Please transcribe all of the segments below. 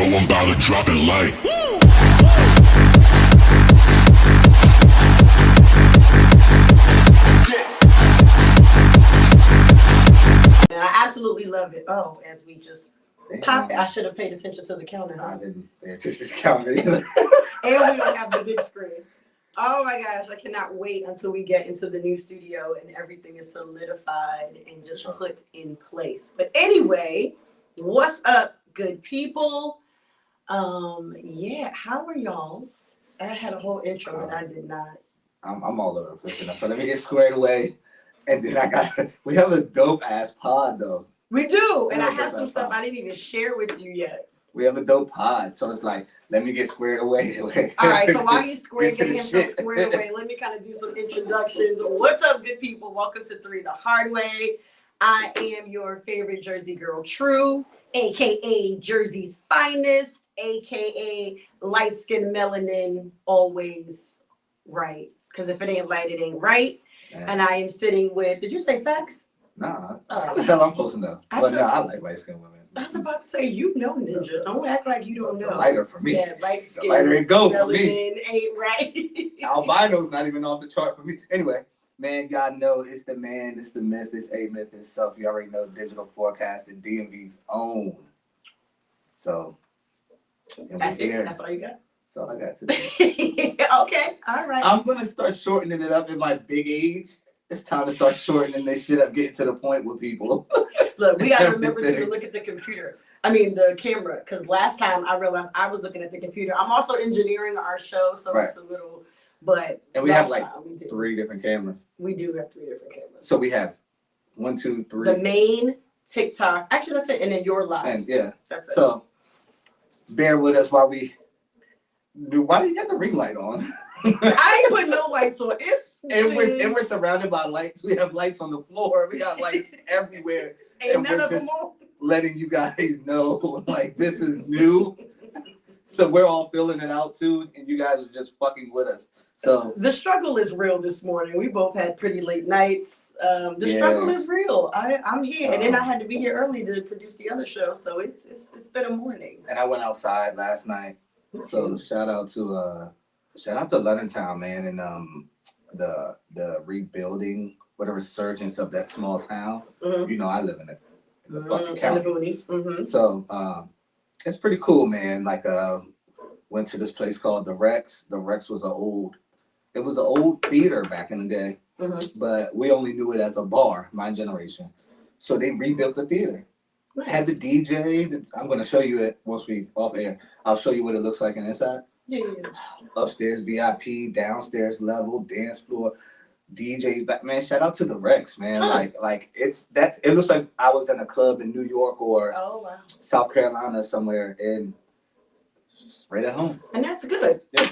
I'm about to drop it like. And I absolutely love it. Oh, as we just pop it. I should have paid attention to the counter. I didn't pay attention to the counter either. And we don't have the big screen. Oh my gosh, I cannot wait until we get into the new studio and everything is solidified and just put in place. But anyway, what's up, good people? Yeah, how are y'all? I had a whole intro and I did not. I'm all over the place. So let me get squared away. And then we have a dope ass pod though. We do, and I have some stuff I didn't even share with you yet. We have a dope pod, so it's like, let me get squared away. All right, so while he's getting himself squared away, let me kind of do some introductions. What's up, good people? Welcome to 3 the Hardway. I am your favorite Jersey girl, True, aka Jersey's finest, aka light skin melanin, always right. Because if it ain't light, it ain't right. Man. And I am sitting with, did you say facts? Nah, how the hell I'm supposed to know? But no, I like light skin women. I was about to say, you know, Ninja. Don't act like you don't know. The lighter for me. Yeah, light skin. The lighter it go for me. Ain't right. Albino's not even off the chart for me. Anyway, man, y'all know it's the man, it's the myth, it's a myth itself. You already know digital forecasting, DMV's own. So, that's it. That's all you got? That's all I got today. Okay, all right. I'm going to start shortening it up in my big age. It's time to start shortening this shit up, getting to the point with people. Look, we got to remember to look at the computer. I mean, the camera, because last time I realized I was looking at the computer. I'm also engineering our show, so it's a little, but. And we have like 3 different cameras. We do have 3 different cameras. So we have 1, 2, 3. The main, TikTok. Actually, that's it. And then your live. And yeah. That's it. So bear with us while we do. Why do you got the ring light on? I ain't put no lights on. We're surrounded by lights. We have lights on the floor. We got lights everywhere. Ain't none of them on. Letting you guys know, like, this is new. So we're all filling it out too, and you guys are just fucking with us. So the struggle is real this morning. We both had pretty late nights. The struggle is real. I'm here, and then I had to be here early to produce the other show. So it's been a morning. And I went outside last night. So shout out to London Town, man, and the rebuilding, the resurgence of that small town. Mm-hmm. You know, I live in the fucking county. Mm-hmm. So it's pretty cool, man. Like went to this place called the Rex. The Rex was an old theater back in the day, but we only knew it as a bar, my generation. So they rebuilt the theater. Nice. Had the DJ. I'm gonna show you it once we off air. I'll show you what it looks like inside. Yeah. Upstairs VIP, downstairs level, dance floor, DJs back. Man, shout out to the Rex, man. Like it looks like I was in a club in New York or South Carolina somewhere, and just right at home. And that's good. Yeah.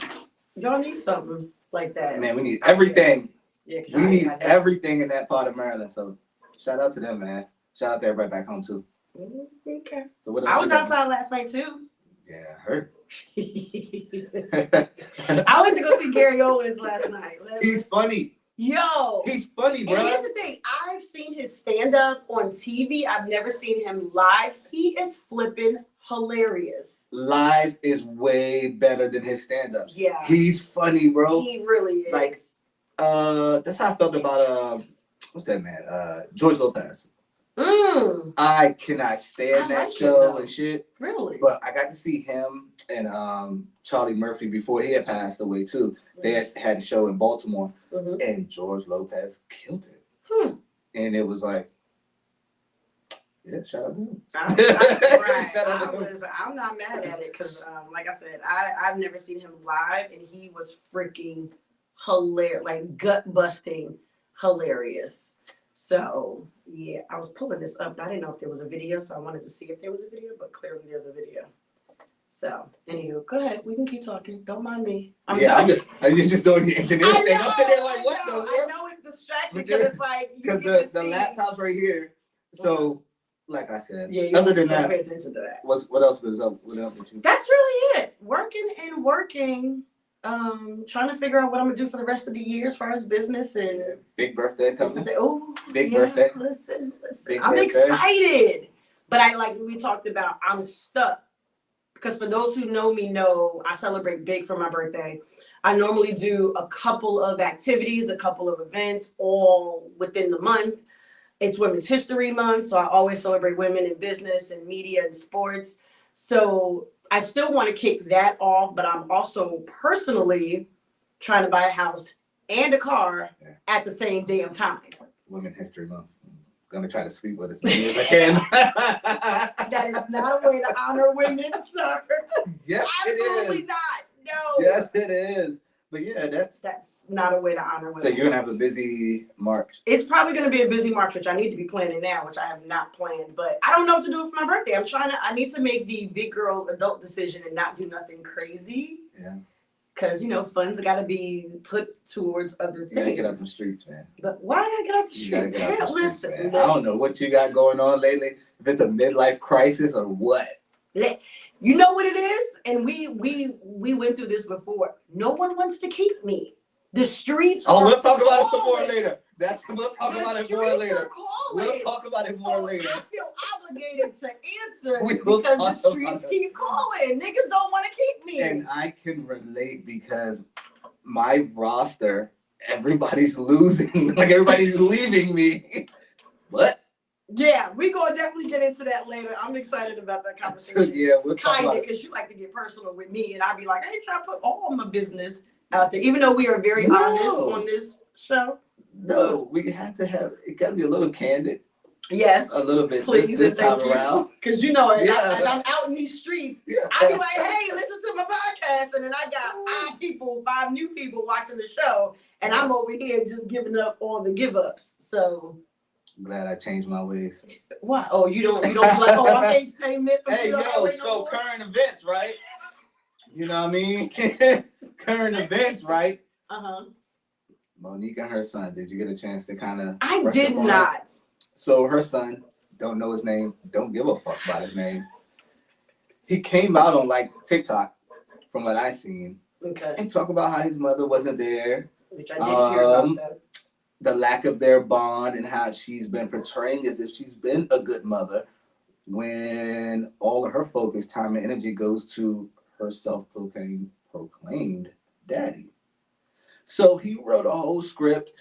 Y'all need something like that. Man, we need everything. Yeah, we need everything in that part of Maryland. So shout out to them, man. Shout out to everybody back home too. Okay. So what else I was outside last night too. Yeah, I heard. I went to go see Gary Owens last night. He's funny. Yo. He's funny, bro. And here's the thing. I've seen his stand-up on TV. I've never seen him live. He is flipping hilarious. Live is way better than his stand-ups. Yeah. He's funny, bro. He really is. Like, that's how I felt about, what's that man? George Lopez. I cannot stand that show and shit. Really? But I got to see him and Charlie Murphy before he had passed away too. They had a show in Baltimore, and George Lopez killed it. And it was like, yeah, shout out to him. I'm not mad at it because, like I said, I've never seen him live, and he was freaking hilarious, like gut busting hilarious. So yeah, I was pulling this up, but I didn't know if there was a video, so I wanted to see if there was a video, but clearly there's a video. So anywho, go ahead. We can keep talking. Don't mind me. You're just doing the engineering thing. I'm sitting there like, what the world? I know it's distracting because it's like because the laptop's right here. So like I said, other than that, pay attention to that. What else was up? What else with you? That's really it. Working. Trying to figure out what I'm gonna do for the rest of the year as far as business and big birthday coming. Oh, big birthday. Listen. I'm excited, but we talked about, I'm stuck because for those who know me know I celebrate big for my birthday. I normally do a couple of activities, a couple of events, all within the month. It's Women's History Month, so I always celebrate women in business and media and sports. So I still want to kick that off, but I'm also personally trying to buy a house and a car at the same damn time. Women's History Month. I'm gonna try to sleep with as many as I can. That is not a way to honor women, sir. Yes, absolutely it is. Not. No. Yes, it is. But yeah, that's not a way to honor women. So you're gonna have a busy March. It's probably gonna be a busy March, which I need to be planning now, which I have not planned. But I don't know what to do for my birthday. I need to make the big girl adult decision and not do nothing crazy. Yeah. Because, you know, funds got to be put towards other things. You gotta get out the streets, man. But why did I get out the streets? Hell, listen. Man. I don't know what you got going on lately. If it's a midlife crisis or what. You know what it is? And we went through this before. No one wants to keep me. The streets we'll talk about it some more later. We'll talk about it more later. We'll talk about it more later. I feel obligated to answer because the streets keep calling. Niggas don't want to keep me. And I can relate because my roster, everybody's losing. Like everybody's leaving me. What? Yeah, we gonna definitely get into that later. I'm excited about that conversation. Yeah, we'll talk about it. Because you like to get personal with me, and I'd be like, I ain't trying to put all my business out there, even though we are very honest on this show. No, we have to have it. Got to be a little candid. Yes, a little bit. Please, this time around. Because you know, as I'm out in these streets, I be like, hey, listen to my podcast, and then I got 5 new people watching the show, and I'm over here just giving up all the give ups. So. I'm glad I changed my ways. Why? Oh, you don't be like, oh, I ain't meant for Hey, yo, so current events, right? You know what I mean? Current events, right? Uh-huh. Monique and her son, did you get a chance to kind of... I did not. So her son, don't know his name, don't give a fuck about his name. He came out on like TikTok, from what I seen, and talk about how his mother wasn't there. Which I did hear about that. The lack of their bond and how she's been portraying as if she's been a good mother when all of her focus, time, and energy goes to her self-proclaimed daddy. So he wrote a whole script.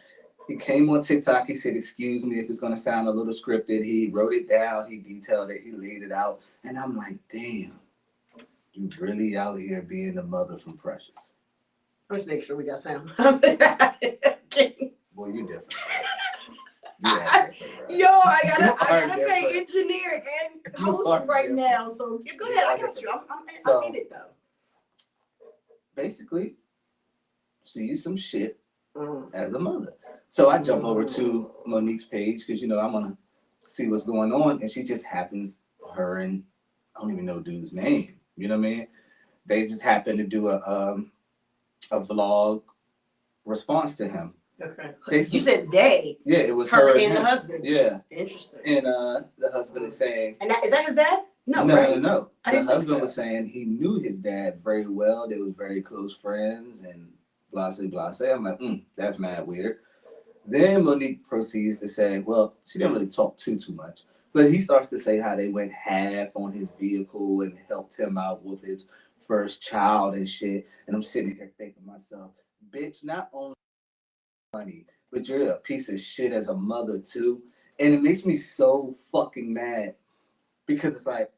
He came on TikTok. He said, excuse me if it's going to sound a little scripted. He wrote it down. He detailed it. He laid it out. And I'm like, damn, you really out here being the mother from Precious. Let's make sure we got sound. Boy, you different. Yo, I gotta pay engineer and host right now. So go ahead, I got you. I'm in it though. Basically, see some shit as a mother. So I jump over to Monique's page because I want to see what's going on, and she just happens her and I don't even know dude's name. You know what I mean? They just happen to do a vlog response to him. Okay. You said they. Yeah, it was her and the husband. Yeah. Interesting. And the husband is saying. And is that his dad? No. No. The husband was saying he knew his dad very well. They were very close friends and blase. I'm like, that's mad weird. Then Monique proceeds to say, well, she didn't really talk too much, but he starts to say how they went half on his vehicle and helped him out with his first child and shit. And I'm sitting here thinking to myself, bitch, not only money, but you're a piece of shit as a mother too. And it makes me so fucking mad because it's like,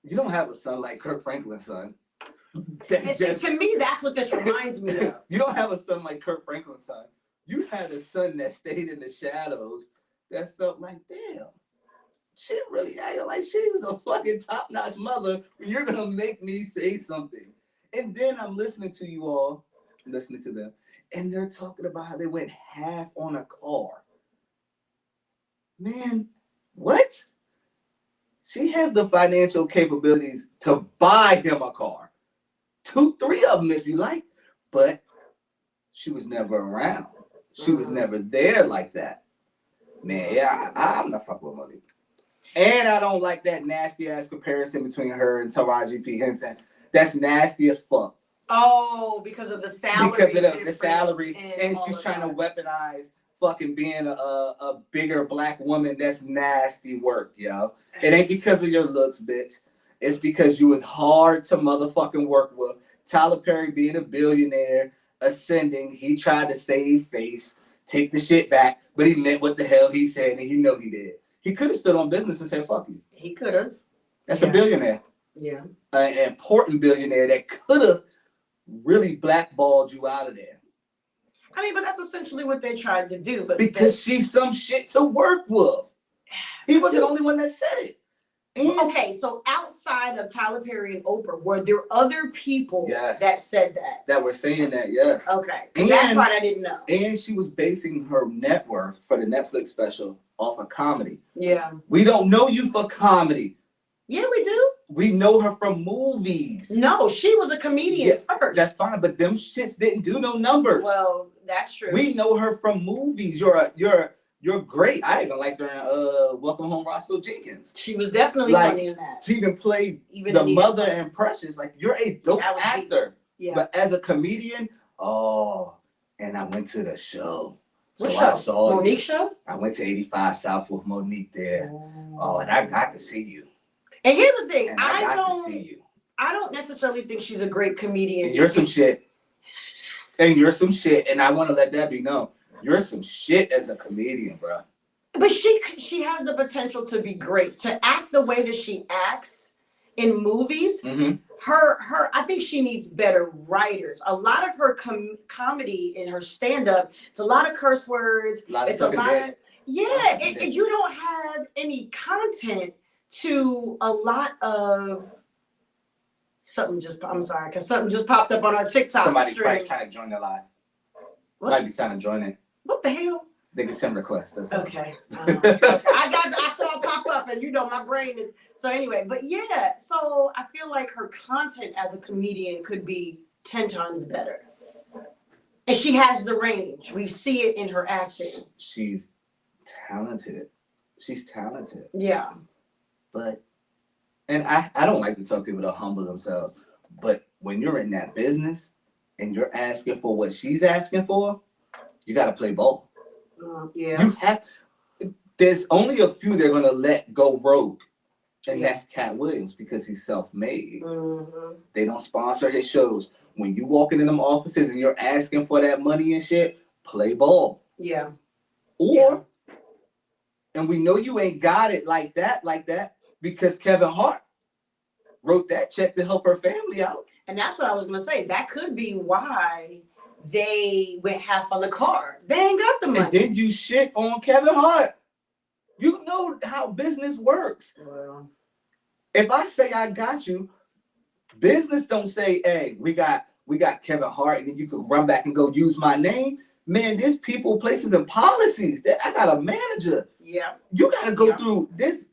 you don't have a son like Kirk Franklin's son. To me, that's what this reminds me of. You don't have a son like Kirk Franklin's son. You had a son that stayed in the shadows that felt like, damn, she really acting like she's a fucking top-notch mother. You're gonna make me say something. And then I'm listening to you all, listening to them, and they're talking about how they went half on a car. Man, what? She has the financial capabilities to buy him a car. 2, 3 of them if you like. But she was never around. She was never there like that. Man, yeah, I'm not fucking with Monique. And I don't like that nasty ass comparison between her and Taraji P. Henson. That's nasty as fuck. Oh, because of the salary. Because of the salary. And she's trying to weaponize fucking being a bigger black woman. That's nasty work, yo. It ain't because of your looks, bitch. It's because you was hard to motherfucking work with. Tyler Perry being a billionaire, ascending, he tried to save face, take the shit back, but he meant what the hell he said, and he know he did. He could have stood on business and said, fuck you. He could have. That's a billionaire. Yeah. An important billionaire that could have really blackballed you out of there. I mean, but that's essentially what they tried to do. But because she's some shit to work with. He was the only one that said it. And okay, so outside of Tyler Perry and Oprah, were there other people that said that? That were saying that, yes. Okay, and that part I didn't know. And she was basing her net worth for the Netflix special off of comedy. Yeah. We don't know you for comedy. Yeah, we do. We know her from movies. No, she was a comedian first. That's fine, but them shits didn't do no numbers. Well, that's true. We know her from movies. You're great. I even liked her in Welcome Home, Roscoe Jenkins. She was definitely funny in that. She even played the mother in Precious. Like, you're a dope actor. Yeah. But as a comedian, and I went to the show. What so show? I saw Monique show? I went to 85 South with Monique there. Oh, and I got to see you. And here's the thing. And I got to see you. I don't necessarily think she's a great comedian. And you're some shit. And you're some shit. And I want to let that be known. You're some shit as a comedian, bro. But she has the potential to be great. To act the way that she acts in movies, her I think she needs better writers. A lot of her comedy in her stand-up, it's a lot of curse words. It's a lot of you don't have any content to a lot of something because something just popped up on our TikTok Somebody stream. probably trying to join the live. Might be trying to join it. What the hell? They can send requests. That's okay. I saw it pop up, and my brain is so anyway. But yeah, so I feel like her content as a comedian could be 10 times better, and she has the range. We see it in her acting. She's talented. Yeah. And I don't like to tell people to humble themselves, but when you're in that business and you're asking for what she's asking for, you got to play ball. Yeah. You have. There's only a few they're gonna let go rogue, and that's Cat Williams because he's self-made. They don't sponsor his shows. When you walk into them offices and you're asking for that money and shit, play ball. Yeah. And we know you ain't got it like that, because Kevin Hart wrote that check to help her family out. And that's what I was gonna say. That could be why they went half on the car. They ain't got the money. And then you shit on Kevin Hart. You know how business works. Well, if I say I got you, business don't say, hey, we got Kevin Hart, and then you can run back and go use my name. Man, there's people, places, and policies. I got a manager. Yeah. You got to go through this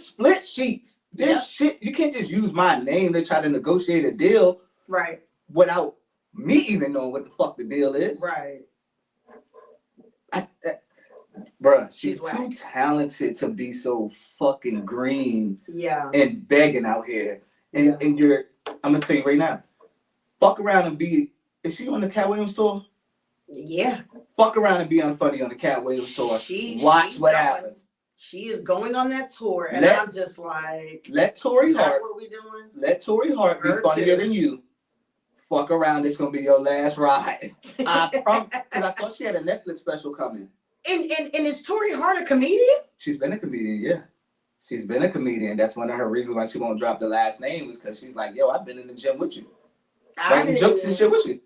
split sheets. This shit. You can't just use my name to try to negotiate a deal. Right. Without me even knowing what the fuck the deal is. Right. Bruh, she's too talented to be so fucking green. Yeah. And begging out here. And I'm gonna tell you right now, fuck around and be. Is she on the Cat Williams tour? Yeah. Fuck around and be unfunny on the Cat Williams tour. Watch what happens. She is going on that tour, and I'm just like, let Tori Hart. What we doing? Let Tori Hart be funnier than you. Fuck around, it's gonna be your last ride. I promise. Because I thought she had a Netflix special coming. And is Tori Hart a comedian? She's been a comedian, yeah. She's been a comedian. That's one of her reasons why she won't drop the last name is because she's like, yo, I've been in the gym with you. Writing jokes and shit with you.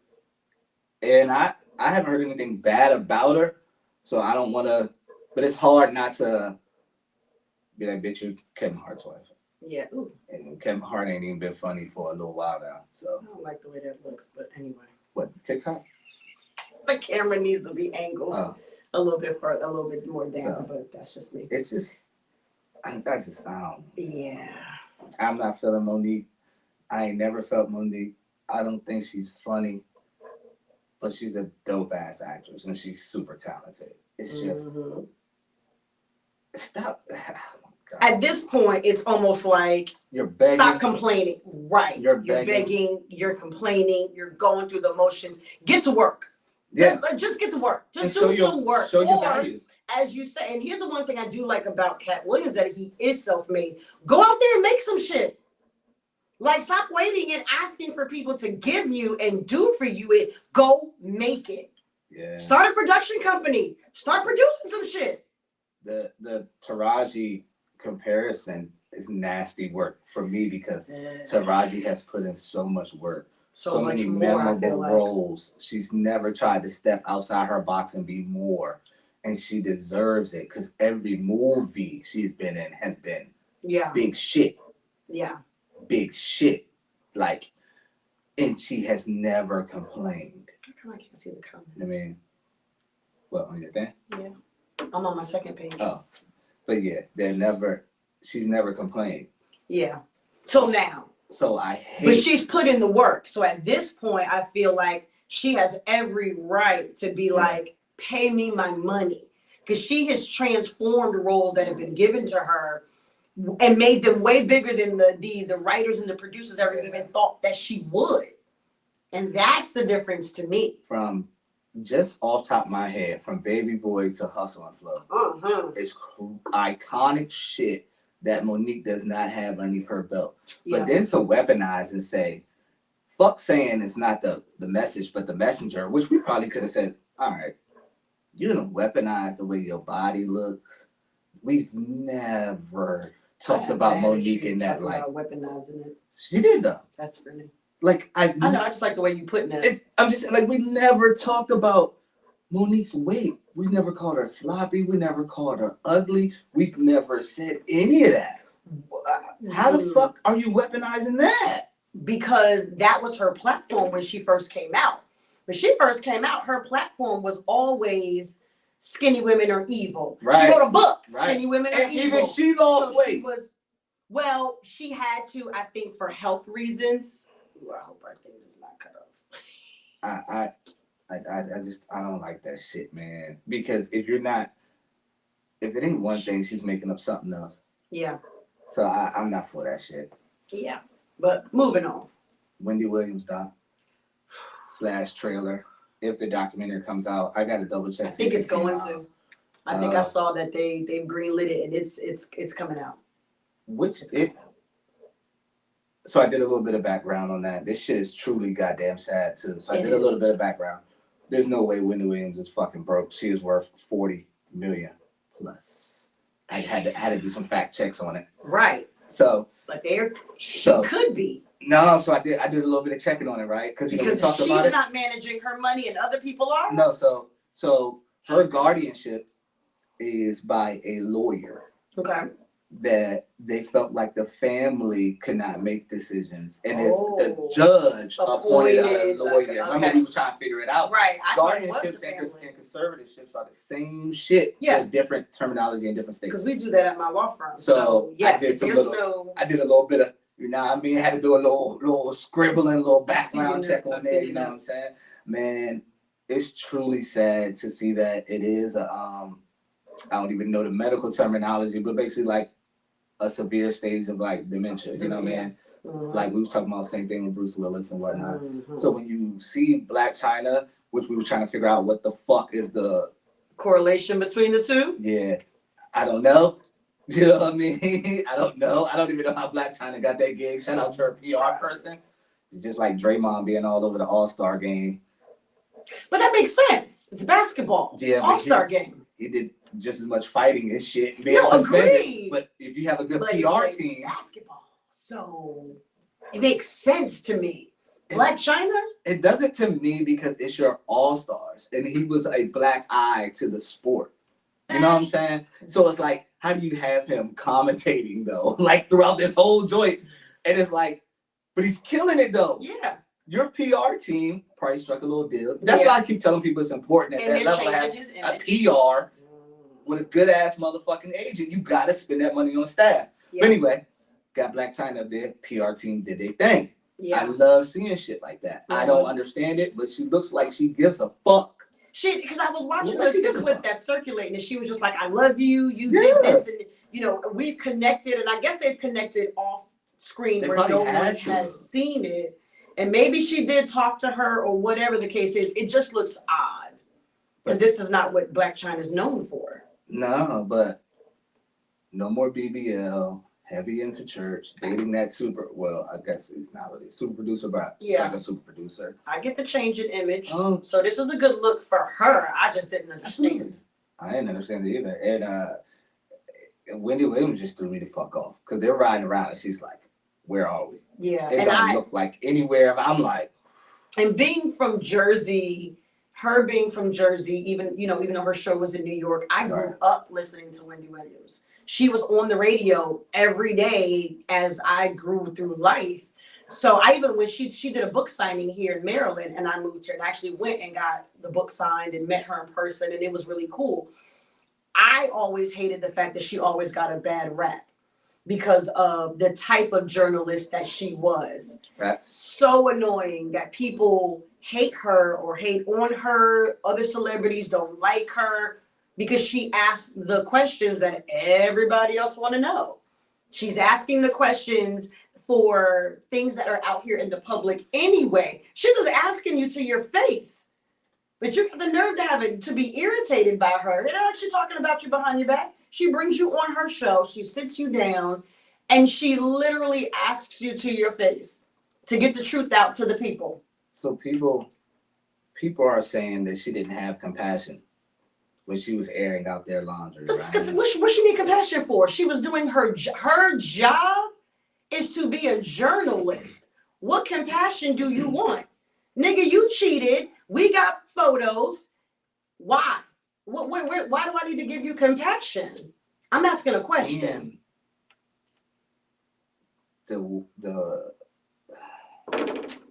And I haven't heard anything bad about her, so I don't want to, but it's hard not to be like, bitch, you're Kevin Hart's wife. Yeah. Ooh. And Kevin Hart ain't even been funny for a little while now, so. I don't like the way that looks, but anyway. What, TikTok? The camera needs to be angled a little bit further, a little bit more down, but that's just me. It's just, I don't. Yeah. I'm not feeling Monique. I ain't never felt Monique. I don't think she's funny, but she's a dope ass actress and she's super talented. It's just stop. Oh, at this point, it's almost like you're begging. Stop complaining. Right. You're begging. You're complaining. You're going through the motions. Get to work. Yeah. Just get to work. Just and do some work. Show your value. As you say, and here's the one thing I do like about Cat Williams, that he is self-made. Go out there and make some shit. Like, stop waiting and asking for people to give you and do for you it. Go make it. Yeah. Start a production company. Start producing some shit. The Taraji comparison is nasty work for me because Taraji has put in so much work. So many memorable roles. She's never tried to step outside her box and be more. And she deserves it because every movie she's been in has been big shit. Yeah. Big shit. Like, and she has never complained. How come I can't see the comments? I mean, what, on your thing? Yeah. I'm on my second page. Oh. But yeah, she's never complained. Yeah. Till now. So I hate. But she's put in the work. So at this point, I feel like she has every right to be like, pay me my money. Because she has transformed roles that have been given to her and made them way bigger than the writers and the producers ever even thought that she would. And that's the difference to me. From just off top of my head, from Baby Boy to Hustle and Flow, it's iconic shit that Monique does not have underneath her belt. Yeah. But then to weaponize and say, fuck saying it's not the message, but the messenger, which we probably could have said, all right, you're gonna weaponize the way your body looks. We've never talked about Monique in that light. Weaponizing it. She did though. That's funny. Like I know. I just like the way you putting it. I'm just like, we never talked about Monique's weight. We never called her sloppy. We never called her ugly. We've never said any of that. How the fuck are you weaponizing that? Because that was her platform when she first came out. When she first came out, her platform was always skinny women are evil. Right. She wrote a book, Skinny Women Are Evil. Even she lost weight. She had to, I think, for health reasons. Ooh, I hope our thing does not cut off. I don't like that shit, man. Because if it ain't one thing, she's making up something else. Yeah. So I'm not for that shit. Yeah. But moving on. Wendy Williams doc / trailer. If the documentary comes out, I gotta double check. I think it's going to. I think I saw that they've greenlit it and it's coming out. So I did a little bit of background on that. This shit is truly goddamn sad too. So I did a little bit of background. There's no way Wendy Williams is fucking broke. She is worth $40 million plus. I had to do some fact checks on it. Right. So. But she could be. No, so I did a little bit of checking on it, right? Because we talked about it. She's not managing her money and other people are. No, so her guardianship is by a lawyer. Okay. That they felt like the family could not make decisions, and it's the judge appointed a lawyer. Okay. Remember, we were trying to figure it out. Right. Guardianships and conservationships are the same shit. Yeah. Just different terminology in different states. Because we do that at my law firm. So yes, I did a little bit of, you know what I mean? I had to do a little scribbling, little background check on there. You know what I'm saying? Man, it's truly sad to see that it is I don't even know the medical terminology, but basically like a severe stage of like dementia, you know what I mean? Mm-hmm. Like we was talking about the same thing with Bruce Willis and whatnot. Mm-hmm. So when you see Black China, which we were trying to figure out what the fuck is the correlation between the two? Yeah, I don't know. You know what I mean? I don't know. I don't even know how Black China got that gig. Shout out to her PR person. It's just like Draymond being all over the All-Star game. But that makes sense. It's basketball. Yeah, All-Star game. He did just as much fighting and shit. Agreed. But if you have a good PR team, basketball. So it makes sense to me. Black China? It doesn't to me because it's your all-stars. And he was a black eye to the sport. You know what I'm saying? So it's like, how do you have him commentating though? Like throughout this whole joint. And it's like, but he's killing it though. Yeah. Your PR team probably struck a little deal. That's why I keep telling people it's important at that level to have a PR with a good ass motherfucking agent. You gotta spend that money on staff. Yeah. But anyway, got Black China up there. PR team did their thing. Yeah. I love seeing shit like that. Yeah. I don't understand it, but she looks like she gives a fuck. Because I was watching the clip that's circulating, and she was just like, "I love you. You did this, and we've connected." And I guess they've connected off screen where no one has seen it. And maybe she did talk to her or whatever the case is. It just looks odd because this is not what Black China is known for. No, but no more BBL. heavy into church, dating that I guess he's not really a super producer, but like a super producer. I get the change in image. So this is a good look for her. I just didn't understand. I didn't understand it either. And Wendy Williams just threw me the fuck off because they're riding around and she's like, where are we? Yeah. It don't look like anywhere. I'm like. And being from Jersey, even though her show was in New York, I grew up listening to Wendy Williams. She was on the radio every day as I grew through life. So when she did a book signing here in Maryland and I moved here and actually went and got the book signed and met her in person and it was really cool. I always hated the fact that she always got a bad rap because of the type of journalist that she was. That's so annoying that people hate her or hate on her. Other celebrities don't like her because she asks the questions that everybody else want to know. She's asking the questions for things that are out here in the public anyway. She's just asking you to your face. But you have the nerve to be irritated by her. They're not actually talking about you behind your back. She brings you on her show. She sits you down and she literally asks you to your face to get the truth out to the people. So people are saying that she didn't have compassion when she was airing out their laundry. Right? What she need compassion for? She was doing her job is to be a journalist. What compassion do you want? Nigga, you cheated. We got photos. Why? Why do I need to give you compassion? I'm asking a question.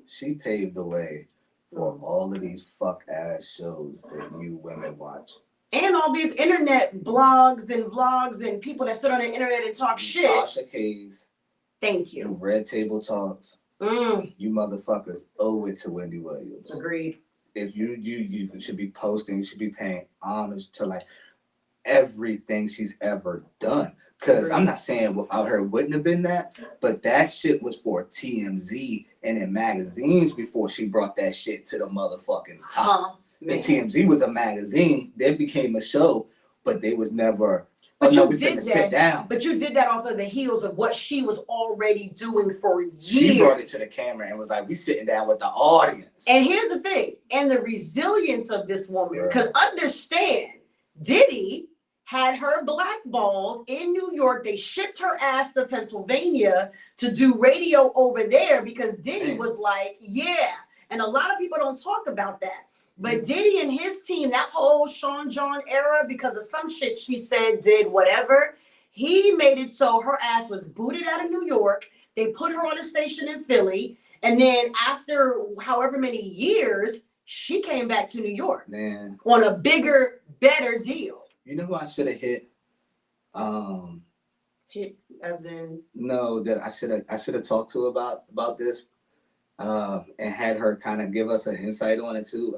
She paved the way for all of these fuck ass shows that you women watch. And all these internet blogs and vlogs and people that sit on the internet and talk shit. Tasha K's. Thank you. Red Table Talks. You motherfuckers owe it to Wendy Williams. Agreed. If you should be posting, you should be paying homage to like everything she's ever done. Because I'm not saying without her wouldn't have been that, but that shit was for TMZ and in magazines before she brought that shit to the motherfucking top. And TMZ was a magazine, then became a show, but they was never. But you did that. Sit down. But you did that off of the heels of what she was already doing for years. She brought it to the camera and was like, "We sitting down with the audience." And here's the thing, and the resilience of this woman, because understand, Diddy had her blackballed in New York. They shipped her ass to Pennsylvania to do radio over there because Diddy was like, yeah. And a lot of people don't talk about that. But Diddy and his team, that whole Sean John era, because of some shit she said, did, whatever, he made it so her ass was booted out of New York. They put her on a station in Philly. And then after however many years, she came back to New York on a bigger, better deal. You know who I should have hit? Hit as in? No, that I should have talked to about this. And had her kind of give us an insight on it too.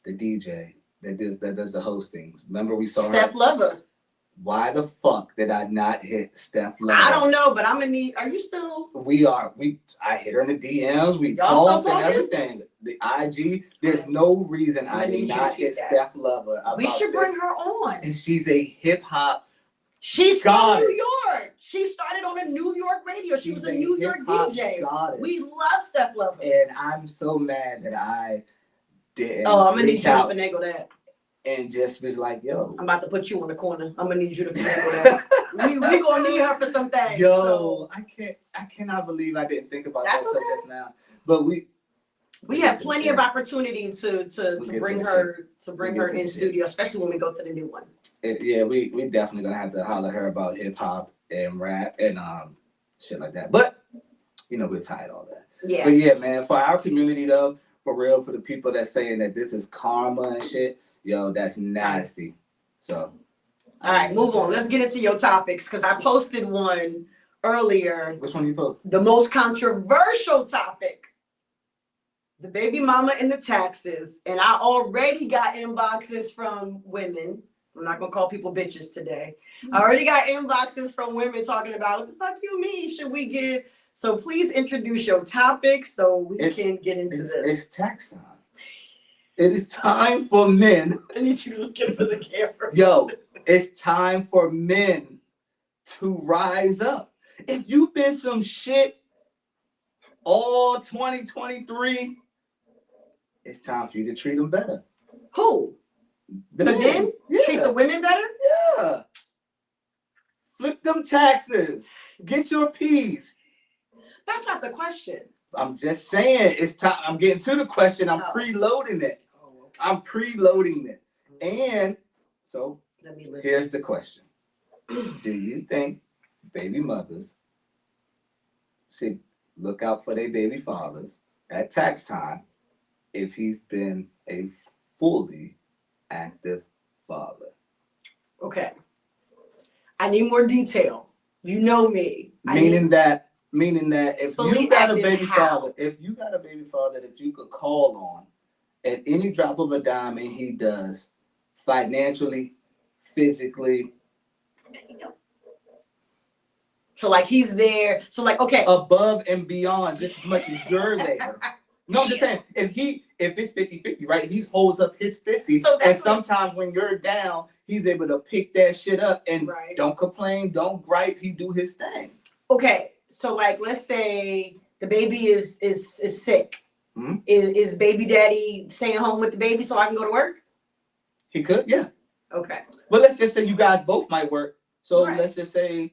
The DJ that does the hostings. Remember we saw Steph Lover. Why the fuck did I not hit Steph Lover? I don't know, but I'm gonna need. Are you still? I hit her in the DMs. We talked and everything. The IG. There's no reason I did not hit Steph Lover. We should bring her on. And she's a hip hop. She's from New York. She started on a New York radio. She was a New York DJ. Goddess. We love Steph Lover. And I'm so mad that I didn't. Oh, I'm gonna need you to finagle that. And just was like, yo. I'm about to put you on the corner. I'm gonna need you to finagle that. we gonna need her for some things. Yo, so. I cannot believe I didn't think about that just now. But we have plenty of opportunity to bring her in studio, especially when we go to the new one. We definitely gonna have to holler her about hip hop and rap and shit like that. But we're tired of all that. Yeah. But yeah, man, for our community though, for real, for the people that's saying that this is karma and shit, yo, that's nasty. So all right, move on. Let's get into your topics because I posted one earlier. Which one you post? The most controversial topic. The baby mama and the taxes. And I already got inboxes from women. I'm not going to call people bitches today. I already got inboxes from women talking about what the fuck you mean should we give. So please introduce your topic so we can get into this. It's tax time. It is time for men. I need you to look into the camera. Yo, it's time for men to rise up. If you've been some shit all 2023, it's time for you to treat them better. Who? The men? Yeah. Treat the women better? Yeah. Flip them taxes. Get your peace. That's not the question. I'm just saying, it's time. I'm getting to the question. I'm preloading it. Oh, okay. I'm preloading it. And so let me listen. Here's the question. Do you think baby mothers should look out for their baby fathers at tax time if he's been a fully active father? Okay. I need more detail. You know me. Meaning that if you got a baby father, that you could call on at any drop of a dime, and he does financially, physically. So like he's there. So like, okay. Above and beyond just as much as you're there. No, I'm just saying, if it's 50-50, right? He holds up his 50. So and sometimes when you're down, he's able to pick that shit up and don't complain, don't gripe, he do his thing. Okay. So like let's say the baby is sick. Mm-hmm. Is baby daddy staying home with the baby so I can go to work? He could, yeah. Okay. But let's just say you guys both might work. So let's just say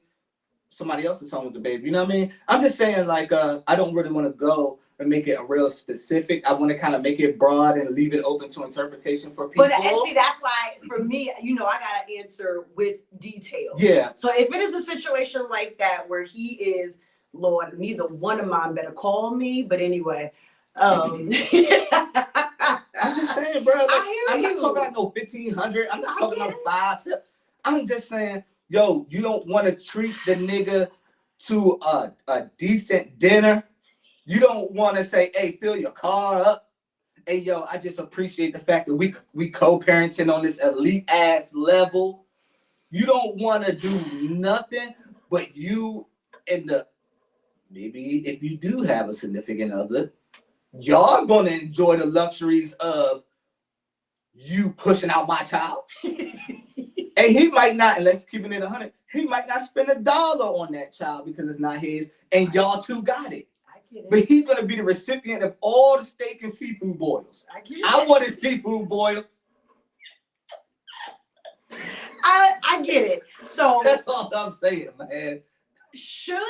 somebody else is home with the baby. You know what I mean? I'm just saying, like, I don't really want to go and make it a real specific. I want to kind of make it broad and leave it open to interpretation for people. But see, that's why for me, you know, I got to answer with details. Yeah. So if it is a situation like that where he is, Lord, neither one of mine better call me. But anyway. I'm just saying, bro. Like, I'm not talking about no 1,500. I'm not talking about 5. I'm just saying, yo, you don't want to treat the nigga to a decent dinner. You don't want to say, hey, fill your car up. Hey, yo, I just appreciate the fact that we co-parenting on this elite ass level. You don't want to do nothing, but you and maybe if you do have a significant other, y'all gonna enjoy the luxuries of you pushing out my child. And he might not, and let's keep it in 100, he might not spend $1 on that child because it's not his, and y'all two got it. I get it. But he's gonna be the recipient of all the steak and seafood boils. I want a seafood boil. I get it. So that's all I'm saying, man. Should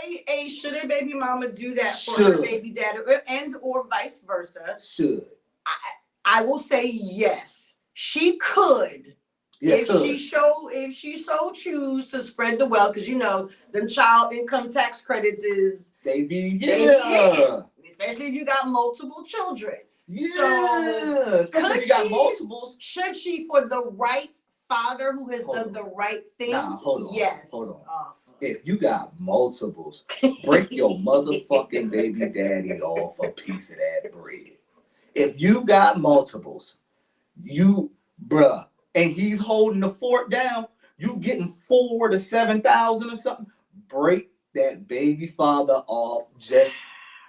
a baby mama do that for her baby dad, and or vice versa? Should. I will say yes. She could. Yeah, if she so choose to spread the wealth, because you know them child income tax credits is they be hitting, especially if you got multiple children. Yeah, so especially if you got multiples. Should she, for the right father who has done the right things? Nah, hold on. Yes. Hold on. If you got multiples, break your motherfucking baby daddy off a piece of that bread. If you got multiples, bruh, and he's holding the fort down, you getting 4,000 to 7,000 or something. Break that baby father off.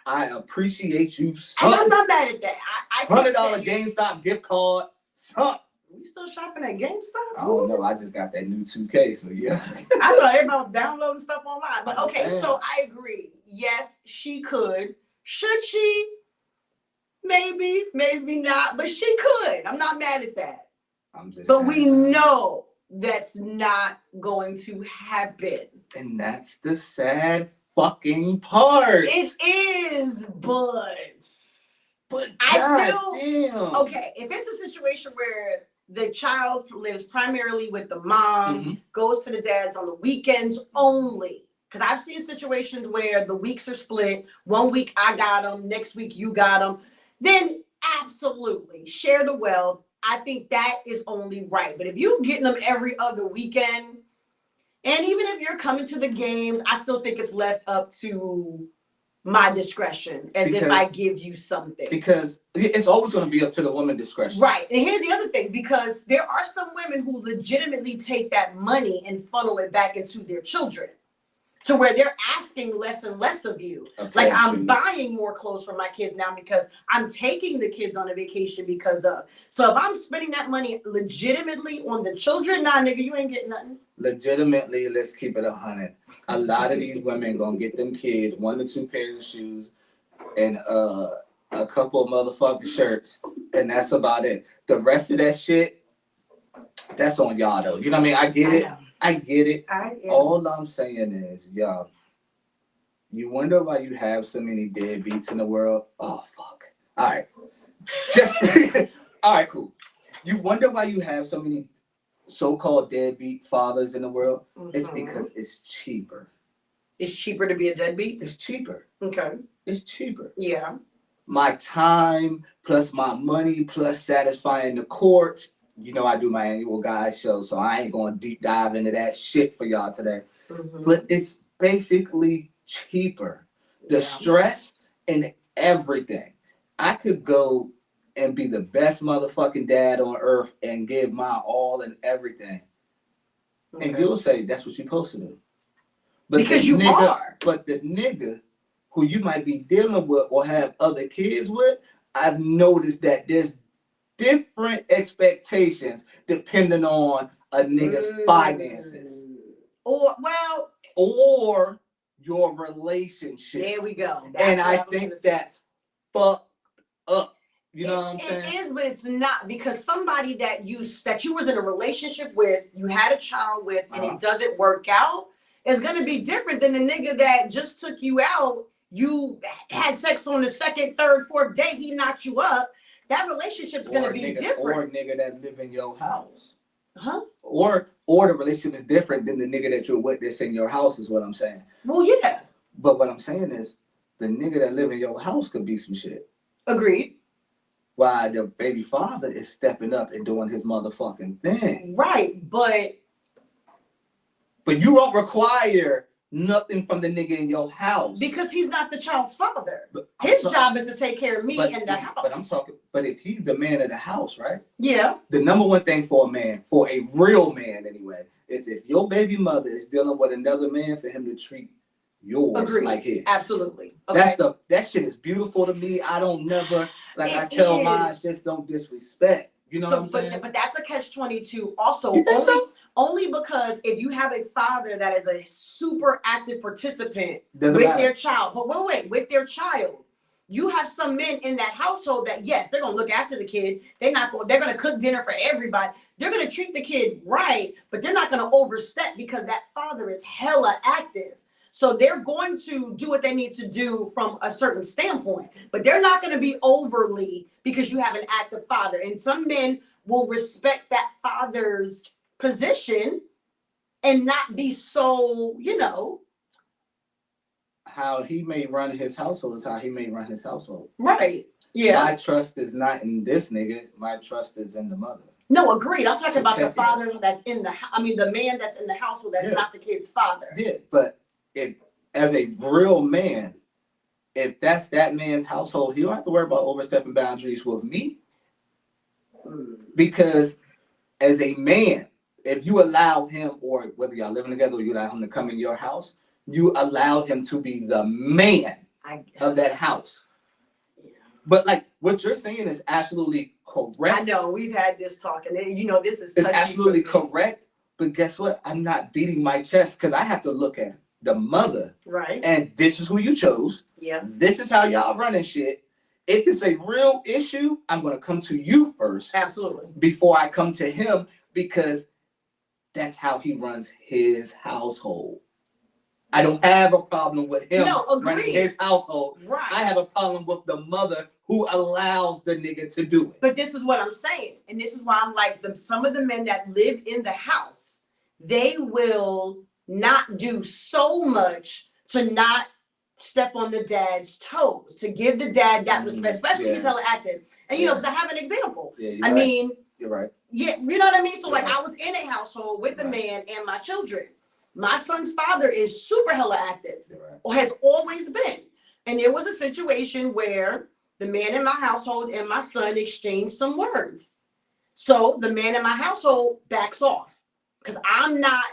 I appreciate you, son. And I'm not mad at that. $100 GameStop gift card, son. We still shopping at GameStop? I don't know. I just got that new 2K, so yeah. I thought everybody was downloading stuff online. But okay, so I agree. Yes, she could. Should she? Maybe, maybe not. But she could. I'm not mad at that. But we know that's not going to happen. And that's the sad fucking part. It is, but damn. Okay, if it's a situation where the child lives primarily with the mom, goes to the dad's on the weekends only. Because I've seen situations where the weeks are split. 1 week I got them, next week you got them. Then absolutely share the wealth. I think that is only right. But if you're getting them every other weekend, and even if you're coming to the games, I still think it's left up to my discretion if I give you something. Because it's always going to be up to the woman's discretion. Right. And here's the other thing, because there are some women who legitimately take that money and funnel it back into their children. to where they're asking less and less of you. Like I'm buying more clothes for my kids now because I'm taking the kids on a vacation because of. So if I'm spending that money legitimately on the children, nah, nigga, you ain't getting nothing. Legitimately, let's keep it 100. A lot of these women gonna get them kids 1 to 2 pairs of shoes and a couple of motherfucking shirts, and that's about it. The rest of that shit, that's on y'all though. You know what I mean? I get it. I get it. All I'm saying is, y'all, you wonder why you have so many deadbeats in the world? Oh, fuck. All right. Just, all right, cool. You wonder why you have so many so-called deadbeat fathers in the world? It's because it's cheaper. It's cheaper to be a deadbeat? It's cheaper. Okay. It's cheaper. Yeah. My time plus my money plus satisfying the courts. You know I do my annual guys show, so I ain't going to deep dive into that shit for y'all today. But it's basically cheaper. The stress and everything. I could go and be the best motherfucking dad on earth and give my all and everything. Okay. And you'll say that's what you're supposed to do. But because you are. But the nigga who you might be dealing with or have other kids with, I've noticed that there's different expectations depending on a nigga's finances. Or your relationship. There we go. And I think that's fucked up. You know what I'm saying? It is, but it's not, because somebody that you was in a relationship with, you had a child with, and it doesn't work out, is gonna be different than the nigga that just took you out. You had sex on the second, third, fourth day, he knocked you up. That relationship's gonna be different. Or a nigga that live in your house. Huh? Or the relationship is different than the nigga that you're with that's in your house, is what I'm saying. Well, yeah. But what I'm saying is, the nigga that live in your house could be some shit. Agreed. Why the baby father is stepping up and doing his motherfucking thing. Right, but you don't require nothing from the nigga in your house. Because he's not the child's father. His job is to take care of me and the house. But if he's the man of the house, right? Yeah. The number one thing for a man, for a real man anyway, is if your baby mother is dealing with another man, for him to treat yours like his. Absolutely. Okay. That shit is beautiful to me. I don't never, I tell mine, just don't disrespect. You know what I'm saying? But that's a catch-22 also. You think so? Only because if you have a father that is a super active participant their child, but wait, with their child, you have some men in that household that, yes, they're gonna look after the kid. They're gonna cook dinner for everybody. They're gonna treat the kid right, but they're not gonna overstep because that father is hella active. So they're going to do what they need to do from a certain standpoint, but they're not going to be overly, because you have an active father. And some men will respect that father's position and not be so, how he may run his household is how he may run his household. Right. Yeah. My trust is not in this nigga. My trust is in the mother. No, agreed. I'm talking about the father that's in the man that's in the household that's not the kid's father. Yeah, but if, as a real man, if that's that man's household, he don't have to worry about overstepping boundaries with me. Because as a man, if you allow him, or whether y'all living together or you allow him to come in your house, you allowed him to be the man of that house. Yeah. But what you're saying is absolutely correct. I know, we've had this talk, and this is it's absolutely correct. But guess what? I'm not beating my chest, because I have to look at the mother. Right. And this is who you chose. Yeah. This is how y'all running shit. If it's a real issue, I'm going to come to you first. Absolutely. Before I come to him, because that's how he runs his household. I don't have a problem with him running his household. Right. I have a problem with the mother who allows the nigga to do it. But this is what I'm saying. And this is why I'm like, some of the men that live in the house, they will not do so much to not step on the dad's toes, to give the dad that respect, especially if he's hella active. And because I have an example. Yeah, I mean, you're right. Yeah, you know what I mean? So I was in a household with a man and my children. My son's father is super hella active, or has always been. And there was a situation where the man in my household and my son exchanged some words. So the man in my household backs off, because I'm not,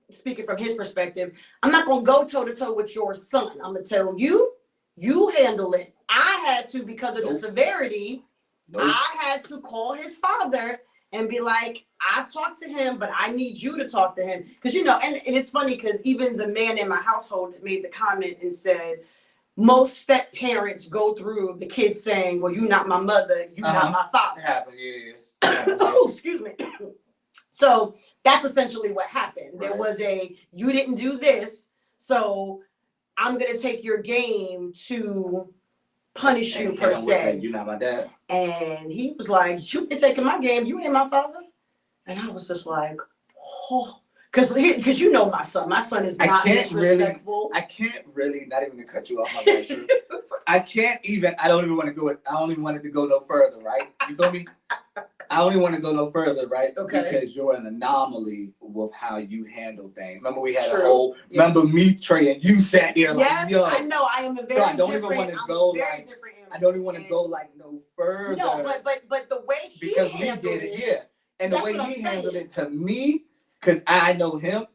speaking from his perspective, I'm not gonna go toe to toe with your son. I'm gonna tell you, you handle it. I had to, because of the severity, I had to call his father and be like, I've talked to him, but I need you to talk to him. Because, you know, and it's funny because even the man in my household made the comment and said, most step parents go through the kids saying, well, you're not my mother, you're not my father. Yes. Oh, excuse me. So that's essentially what happened. There was you didn't do this, so I'm going to take your game to punish you, per se. You're not my dad. And he was like, you been taking my game, you ain't my father. And I was just like, oh, because you know my son is not disrespectful. I can't really, not even to cut you off, my bad, True. I don't even want it to go no further, right? You feel me? I don't even want to go no further, right? Okay. Because you're an anomaly with how you handle things. Remember we had remember me, Trey, and you sat here like, yo. I know, I am a very I don't even want to go like, I don't even want to go like no further. No, but the way he because we did it, and the way he handled it to me, because I know him,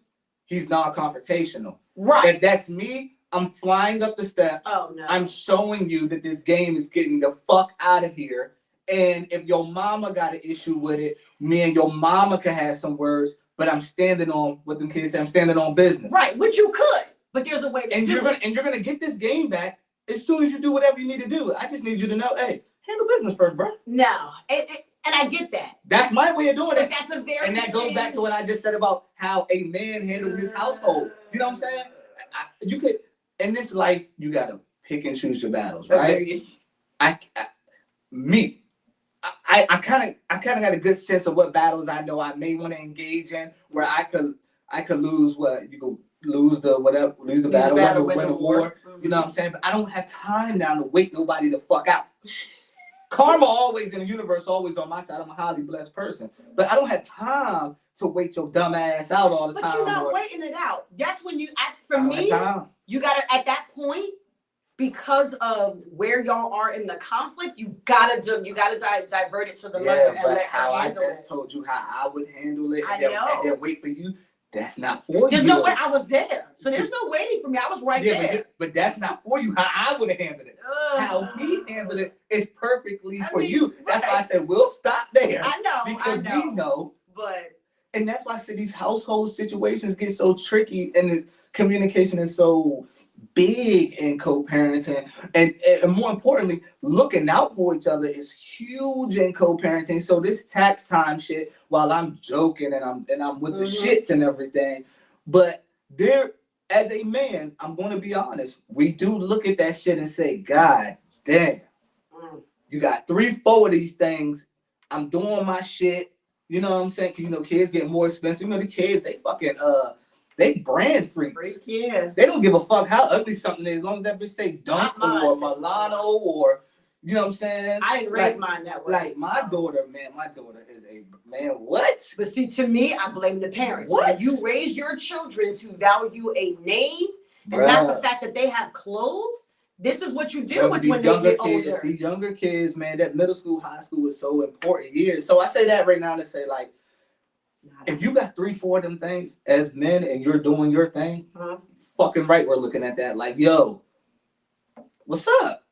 he's non-confrontational. Right. If that's me, I'm flying up the steps. Oh, no. I'm showing you that this game is getting the fuck out of here. And if your mama got an issue with it, me and your mama can have some words, but I'm standing on what them kids say, I'm standing on business. Right, which you could, but there's a way to do it. And you're gonna get this game back as soon as you do whatever you need to do. I just need you to know, hey, handle business first, bro. No, and I get that. That's my way of doing it. That's a very and that goes back to what I just said about how a man handled his household. You know what I'm saying? You could, in this life, you gotta pick and choose your battles, right? I kind of got a good sense of what battles I know I may want to engage in, where I could lose lose the battle, win the war. You know what I'm saying? But I don't have time now to wait nobody to fuck out. Karma always in the universe, always on my side. I'm a highly blessed person, but I don't have time to wait your dumb ass out all the time. But you're not waiting it out. That's when you gotta at that point, because of where y'all are in the conflict, you gotta divert it to the mother and let her handle it. I just told you how I would handle it, and then wait for you. That's not for you. There's no way. I was there, so there's no waiting for me. I was right there. But that's not for you. How I would have handled it. How he handled it is perfectly for you. That's why I said we'll stop there. I know. Because we know. But and that's why I said these household situations get so tricky, and the communication is so big in co-parenting, and more importantly, looking out for each other is huge in co-parenting. So this tax time shit, while I'm joking and I'm with the shits and everything, but there, as a man, I'm going to be honest, we do look at that shit and say, God damn, you got 3-4 of these things. I'm doing my shit. You know what I'm saying? You know, kids get more expensive. You know, the kids, they fucking they brand freaks. Yeah. They don't give a fuck how ugly something is, as long as that bitch say Dunk or Milano or, you know what I'm saying? I didn't raise mine that way. Like my daughter is a man. What? But see, to me, I blame the parents. What? When you raise your children to value a name and not the fact that they have clothes, this is what you deal with when they get older. These younger kids, man, that middle school, high school is so important years. So I say that right now to say, like, if you got 3-4 of them things as men and you're doing your thing, fucking right, we're looking at that like, yo, what's up?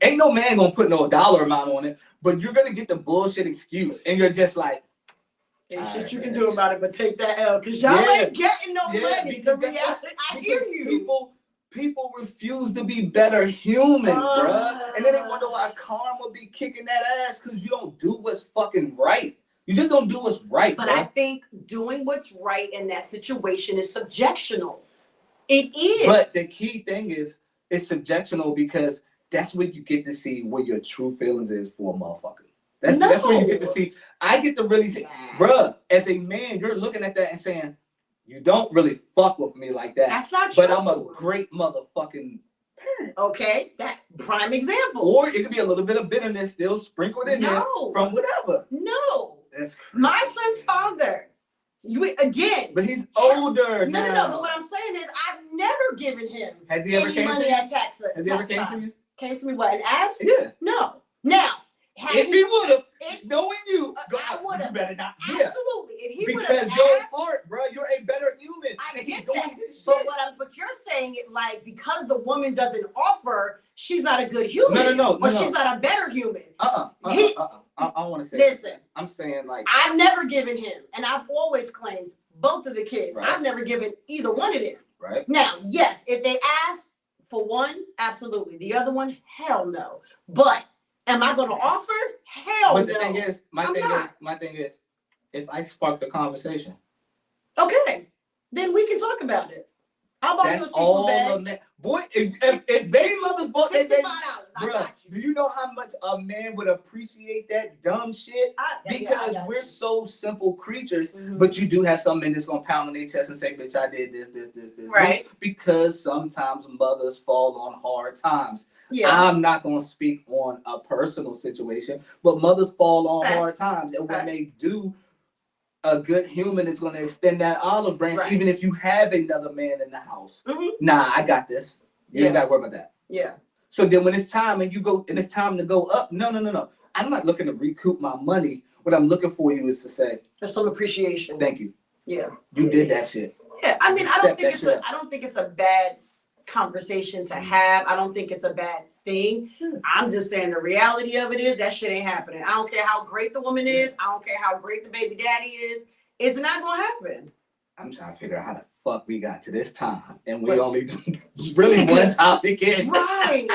Ain't no man gonna put no dollar amount on it, but you're gonna get the bullshit excuse, and you're just like, ain't shit you can do about it but take that L, because y'all ain't getting no money. I hear you. People refuse to be better humans, bruh. And then they wonder why karma be kicking that ass, because you don't do what's fucking right. You just don't do what's right. But I think doing what's right in that situation is subjectional. It is. But the key thing is, it's subjectional because that's where you get to see what your true feelings is for a motherfucker. That's where you get to see. I get to really see, bruh, as a man, you're looking at that and saying, you don't really fuck with me like that. That's not true. But I'm a great motherfucking parent. Okay, that prime example. Or it could be a little bit of bitterness still sprinkled in there from whatever. No. That's crazy. My son's father, again. But he's older now. No. But what I'm saying is, I've never given him any money at tax. Has he ever came to you? Came to me what, and asked? Yeah. No. Now, if he would have, knowing you, I would have. You better not. Absolutely. if he would have because asked, you're smart, bro. You're a better human. I and he's get doing that. his But shit. but you're saying it like because the woman doesn't offer, she's not a good human. No. Or she's not a better human. I don't want to say. Listen, that. I'm saying like I've never given him, and I've always claimed both of the kids. Right. I've never given either one of them. right. Now, yes, if they ask for one, absolutely. The other one, hell no. But am I going to offer? Hell But no. the thing is, my thing is, if I spark the conversation, Okay, then we can talk about it. I'll buy you a that's seafood all bag. a man. Boy, if baby mothers bought their baby, $65. I bruh, got you. do you know how much a man would appreciate that dumb shit? Because we're so simple creatures, but you do have some men that's gonna pound on their chest and say, "Bitch, I did this." Right. Because sometimes mothers fall on hard times. Yeah. I'm not gonna speak on a personal situation, but mothers fall on Facts. hard times, and when Facts. they do, a good human is gonna extend that olive branch, Right. even if you have another man in the house. Mhm. Nah, I got this. You ain't gotta worry about that. Yeah. So then when it's time and it's time to go up, no. I'm not looking to recoup my money. What I'm looking for you is to say, There's some appreciation. thank you. Yeah. You did that shit. Yeah. I mean, I don't think Step that I don't think it's a bad conversation to have. I don't think it's a bad thing. I'm just saying the reality of it is that shit ain't happening. I don't care how great the woman is. I don't care how great the baby daddy is. It's not gonna happen. I'm trying to figure out how the fuck we got to this time, and we only really one topic in. Right.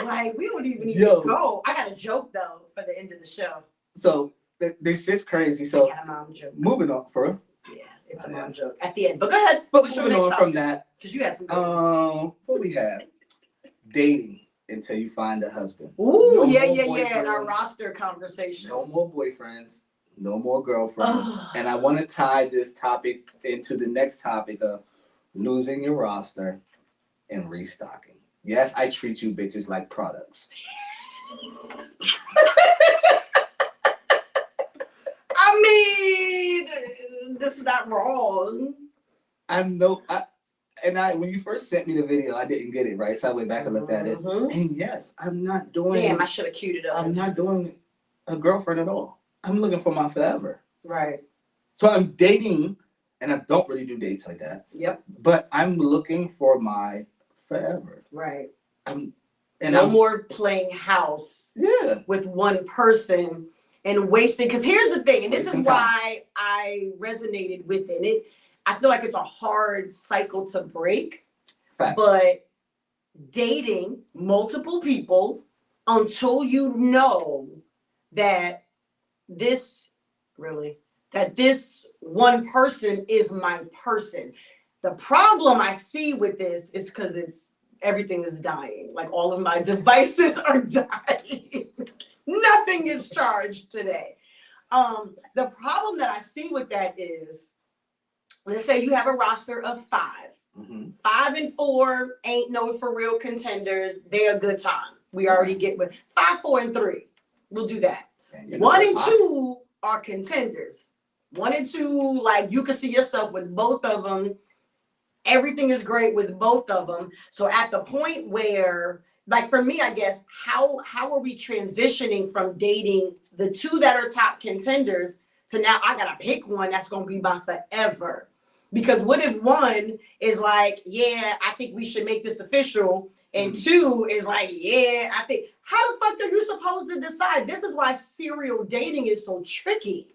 Like we don't even need Yo. to go. I got a joke though for the end of the show. So this shit's crazy. I So got a mom joke. moving on, for real. Yeah, it's a mom joke at the end. But go ahead. But What's your moving next on topic? from that, Because you had some good ones. what we have? Dating until you find a husband. Ooh, No yeah. more In our boyfriends. roster conversation. No more boyfriends, no more girlfriends. Ugh. And I want to tie this topic into the next topic of losing your roster and restocking. Yes, I treat you bitches like products. I mean, that's not wrong. When you first sent me the video, I didn't get it, right? So I went back and looked at it. Mhm. And yes, I'm not doing Damn, I should have queued it up. I'm not doing a girlfriend at all. I'm looking for my forever. Right. So I'm dating, and I don't really do dates like that. Yep. But I'm looking for my forever. Right. And No I'm more playing house yeah. with one person and wasting. Because here's the thing, and this Wasting is why I resonated with it. I feel like it's a hard cycle to break. Facts. But dating multiple people until you know that this one person is my person. The problem I see with this is because everything is dying. Like all of my devices are dying. Nothing is charged today. The problem that I see with that is, let's say you have a roster of 5. Mm-hmm. 5 and 4 ain't no for real contenders. They're a good time. We already get with 5, 4, and 3. We'll do that. 1 and 2 are contenders. 1 and 2, like you can see yourself with both of them. Everything is great with both of them. So at the point where, like for me, I guess, how are we transitioning from dating the 2 that are top contenders to now I gotta pick one that's gonna be my forever? Because what if 1 is like, yeah, I think we should make this official, and 2 is like, yeah, I think. How the fuck are you supposed to decide? This is why serial dating is so tricky.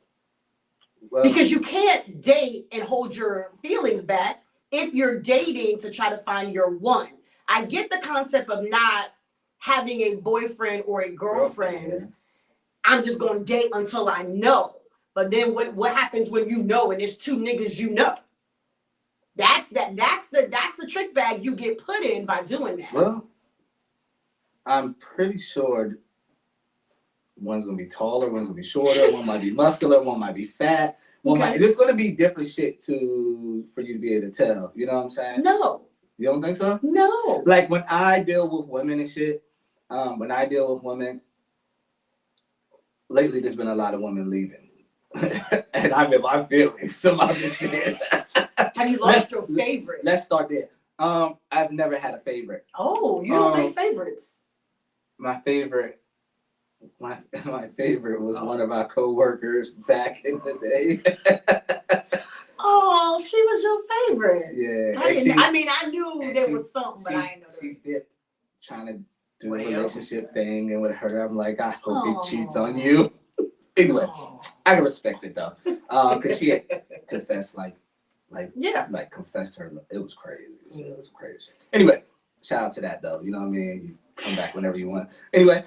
Well, Because you can't date and hold your feelings back if you're dating to try to find your one. I get the concept of not having a boyfriend or a girlfriend. Yeah. I'm just gonna date until I know. But then what happens when you know and there's 2 niggas you know? That's the trick bag you get put in by doing that. Well, I'm pretty sure one's gonna be taller, one's gonna be shorter, one might be muscular, one might be fat. There's gonna be different shit for you to be able to tell. You know what I'm saying? No. You don't think so? No. Like when I deal with women and shit, lately there's been a lot of women leaving. And I'm in my feelings. Some other shit. Have you lost your favorite? Let's start there. I've never had a favorite. Oh, you don't make favorites. My favorite, my favorite was one of our coworkers back in the day. Oh, she was your favorite. Yeah. I knew there was something, but I didn't know. She dipped trying to do the relationship thing, and with her, I'm like, I hope he cheats on you. Anyway, I can respect it though, because she had confessed like confessed her. It was crazy. It was crazy. Anyway, shout out to that though. You know what I mean? You come back whenever you want. Anyway,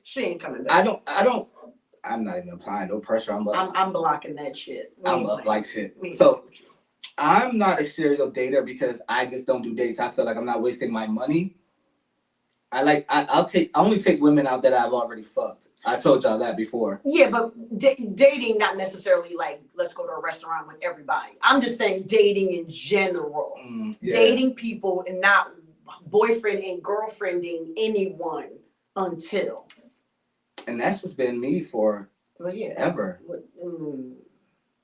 she ain't coming back. I'm not even applying no pressure. I'm blocking that shit. I'm up like shit. So I'm not a serial dater because I just don't do dates. I feel like I'm not wasting my money. I only take women out that I've already fucked. I told y'all that before. Yeah, but dating not necessarily like let's go to a restaurant with everybody. I'm just saying dating in general. Dating people and not boyfriend and girlfriending anyone until. And that's just been me for ever.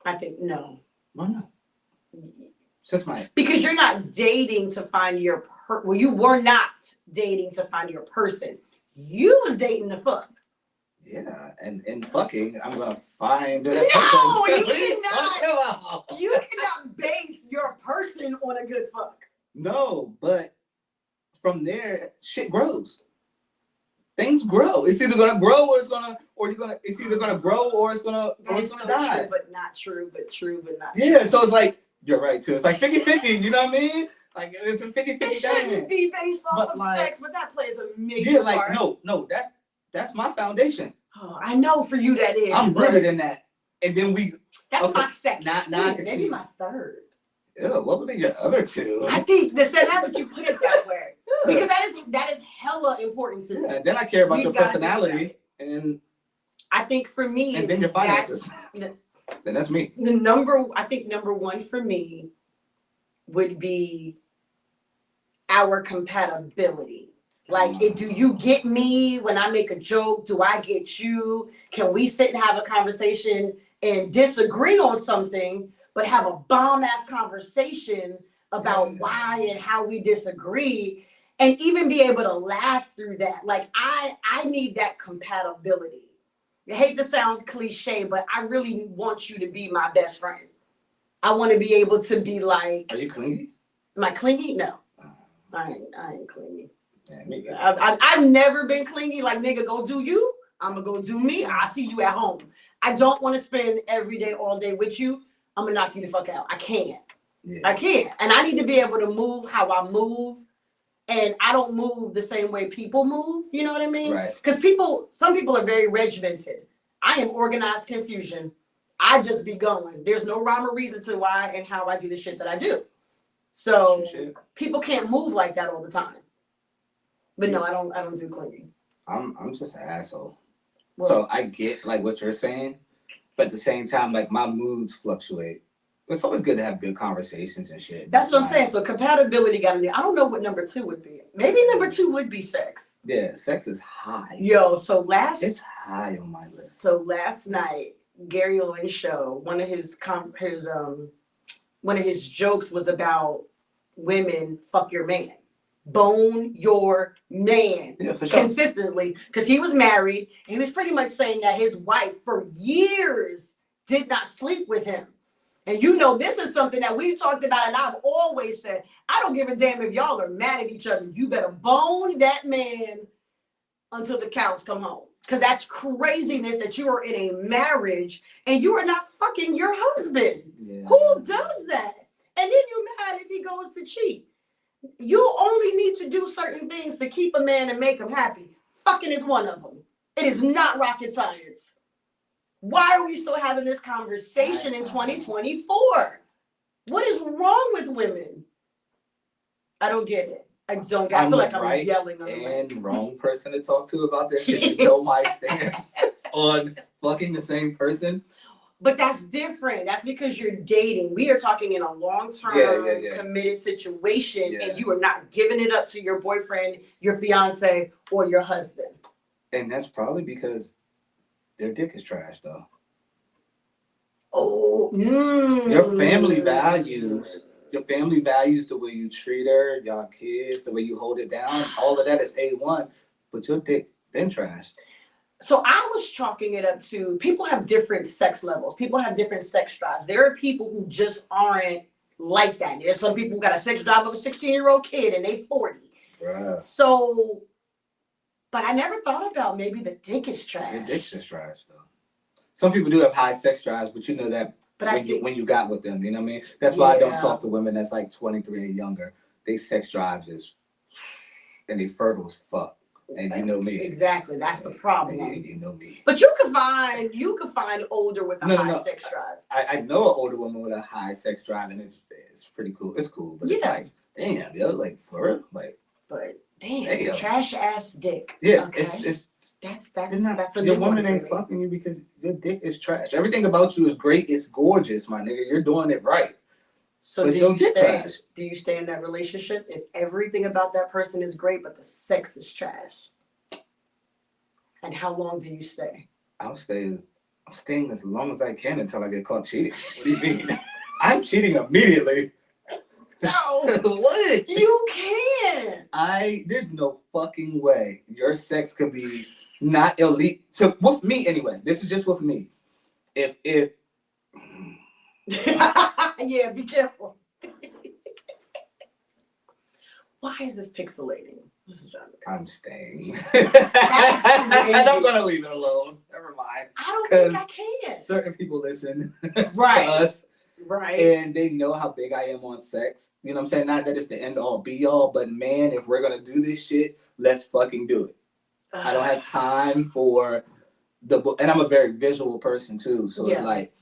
I think no. Why not? Because you're not dating to find your you were not dating to find your person. You was dating to fuck. Yeah, and fucking, I'm gonna find No, you cannot. You cannot base your person on a good fuck. No, but from there, shit grows. Things grow. It's either gonna grow or it's either gonna grow or it's gonna die. True, but not true, but true, but not true. True. So it's like, you're right too. It's like 50-50, you know what I mean? Like it's a 50-50 thing. It shouldn't be based off of sex, but that plays a major part. No, that's my foundation. Oh, I know for you that is. I'm rooted in that. And then that's my second. Maybe my third. Ew, what would be your other two? I think now that you put it that way. Because that is hella important to me. And then I care about your personality. And I think for me, and then your finances. Then that's me. Number one for me would be our compatibility. Like, do you get me when I make a joke? Do I get you? Can we sit and have a conversation and disagree on something, but have a bomb-ass conversation about why and how we disagree, and even be able to laugh through that? Like, I need that compatibility. I hate to sound cliche, but I really want you to be my best friend. I want to be able to be like. Are you clingy? Am I clingy? No, I ain't clingy. Yeah, I've never been clingy. Like, nigga, go do you. I'm gonna go do me. I'll see you at home. I don't want to spend every day, all day with you. I'm gonna knock you the fuck out. I can't. Yeah. I can't. And I need to be able to move how I move. And I don't move the same way people move. You know what I mean? Right. Because some people are very regimented. I am organized confusion. I just be going. There's no rhyme or reason to why and how I do the shit that I do. So people can't move like that all the time. But no, I don't do clingy. I'm just an asshole. Well, so I get like what you're saying, but at the same time, like my moods fluctuate. It's always good to have good conversations and shit. That's what I'm saying. So compatibility got to be. I don't know what number 2 would be. Maybe number 2 would be sex. Yeah, sex is high. Yo, so it's high on my list. So last night, Gary Owen's show, one of his jokes was about women fuck your man. Bone your man consistently, because he was married. He was pretty much saying that his wife for years did not sleep with him. And you know, this is something that we talked about, and I've always said, I don't give a damn if y'all are mad at each other. You better bone that man until the cows come home. Because that's craziness that you are in a marriage and you are not fucking your husband. Yeah. Who does that? And then you're mad if he goes to cheat. You only need to do certain things to keep a man and make him happy. Fucking is one of them. It is not rocket science. Why are we still having this conversation in 2024? What is wrong with women? I don't get it. I feel like I'm yelling on and wrong person to talk to about this. You know my stance on fucking the same person. But that's different. That's because you're dating. We are talking in a long-term committed situation, and you are not giving it up to your boyfriend, your fiance, or your husband. And that's probably because their dick is trash, though. Oh, Your family values the way you treat her, y'all kids, the way you hold it down. All of that is A1. but your dick been trash. So I was chalking it up to people have different sex levels. People have different sex drives. There are people who just aren't like that. There's some people who got a sex drive of a 16-year-old kid and they 40. Bruh. So, but I never thought about maybe the dick is trash. Your dick's just trash, though. Some people do have high sex drives, but you know that but when you got with them, you know what I mean? That's why I don't talk to women that's like 23 and younger. They sex drives is, and they fertile as fuck. And you know me. Exactly, that's the problem. And you know me. But you could find older with a high sex drive. I know an older woman with a high sex drive, and it's pretty cool. It's cool, but it's like, damn, yo, like for real, like. But damn. Trash ass dick. Yeah, okay. That's a your woman ain't fucking you because your dick is trash. Everything about you is great. It's gorgeous, my nigga. You're doing it right. So but do you stay in that relationship if everything about that person is great, but the sex is trash? And how long do you stay? I'm staying as long as I can until I get caught cheating. What do you mean? I'm cheating immediately. No, what? You can't. There's no fucking way your sex could be not elite with me anyway. This is just with me. If yeah, be careful. Why is this pixelating? This is John. I'm staying. And I'm gonna leave it alone. Never mind. I don't think I can. Certain people listen right. to us. Right. And they know how big I am on sex. You know what I'm saying? Not that it's the end all be all, but man, if we're gonna do this shit, let's fucking do it. I don't have time for and I'm a very visual person too. So it's like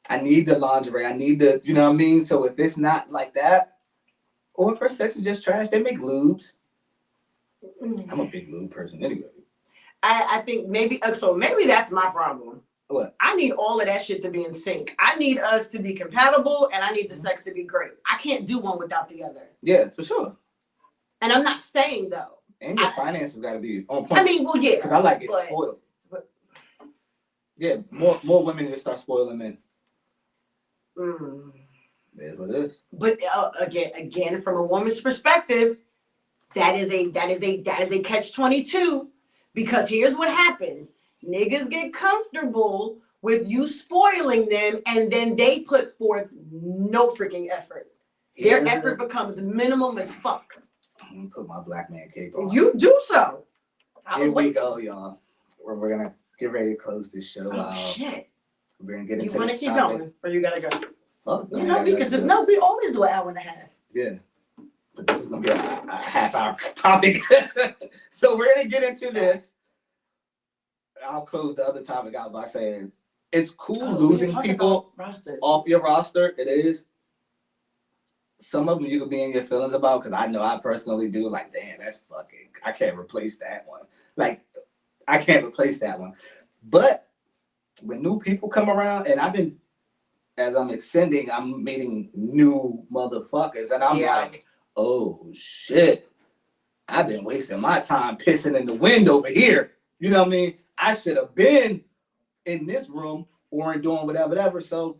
I need the lingerie. I need the, you know what I mean? So if it's not like that, or if her sex is just trash, they make lubes. I'm a big lube person anyway. I think maybe that's my problem. What? I need all of that shit to be in sync. I need us to be compatible and I need the sex to be great. I can't do one without the other. Yeah, for sure. And I'm not staying though. And your finances got to be on point. I mean, well, yeah. Because I like getting spoiled. Yeah, more women just start spoiling men. That's what it is. But again, from a woman's perspective, that is a catch-22. Because here's what happens. Niggas get comfortable with you spoiling them, and then they put forth no freaking effort. Their effort becomes minimum as fuck. I'm gonna put my black man cape on. You do so. Here we go, y'all. We're gonna get ready to close this show out. Shit. We're gonna get into this. You want to keep going, or you gotta go? Fuck, you know, we could do. No, we always do an hour and a half. Yeah, but this is gonna be a half-hour topic. So we're gonna get into this. I'll close the other topic out by saying it's cool losing people off your roster. It is. Some of them you could be in your feelings about, because I know I personally do. Like, damn, that's fucking. I can't replace that one. Like, I can't replace that one. But when new people come around, and as I'm ascending, I'm meeting new motherfuckers, and I'm like, oh shit, I've been wasting my time pissing in the wind over here. You know what I mean? I should have been in this room or doing whatever. So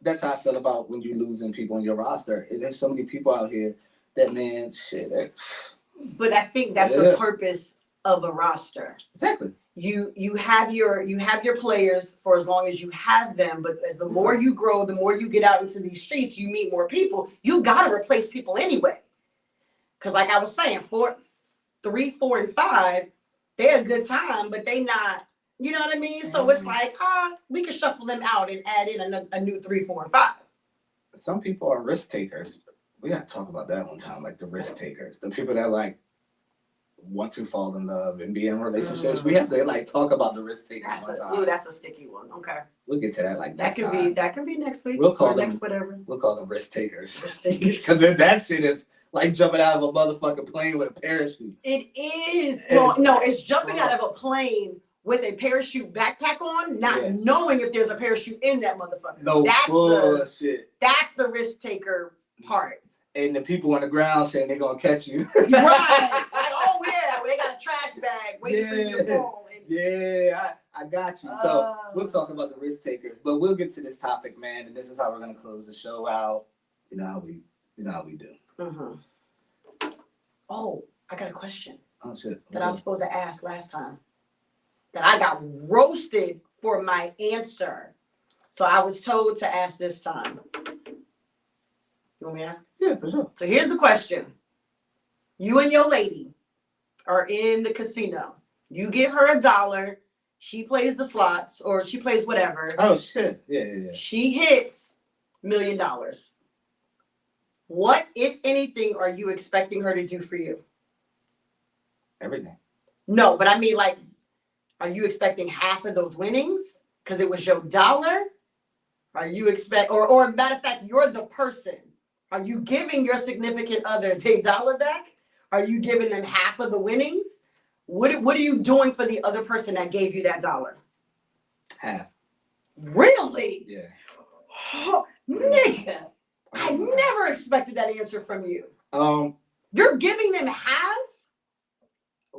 that's how I feel about when you're losing people on your roster. There's so many people out here that, man, shit. But I think that's the purpose of a roster. Exactly. You have your players for as long as you have them, but as the more you grow, the more you get out into these streets, you meet more people. You got to replace people anyway. Because like I was saying, 3, 4, and 5, they're a good time, but they not, you know what I mean? So it's like, we can shuffle them out and add in a new 3, 4, and 5. Some people are risk takers. We got to talk about that one time, like the risk takers, the people that like want to fall in love and be in relationships. We have to like talk about the risk takers one time. That's a sticky one. Okay. We'll get to that like that could be next week. We'll call them next whatever. We'll call them risk takers. Risk takers. Because that shit is like jumping out of a motherfucking plane with a parachute. It is. Well, no, it's jumping out of a plane with a parachute backpack on, not knowing if there's a parachute in that motherfucker. No, that's bullshit. That's the risk taker part. And the people on the ground saying they're gonna catch you. Right. Like, oh yeah, they got a trash bag waiting for your phone. I got you. So we'll talk about the risk takers, but we'll get to this topic, man. And this is how we're gonna close the show out. You know how we do. Oh, I got a question. Oh shit. That I was supposed to ask last time. That I got roasted for my answer. So I was told to ask this time. You want me to ask? Yeah, for sure. So here's the question. You and your lady are in the casino. You give her $1. She plays the slots or she plays whatever. Oh shit. Yeah. She hits $1 million. What, if anything, are you expecting her to do for you? Everything. No, but I mean, like, are you expecting half of those winnings because it was your dollar? Are you or matter of fact, you're the person. Are you giving your significant other their dollar back? Are you giving them half of the winnings? What are you doing for the other person that gave you that dollar? Half. Really? Yeah. Oh, nigga, I never expected that answer from you. You're giving them half?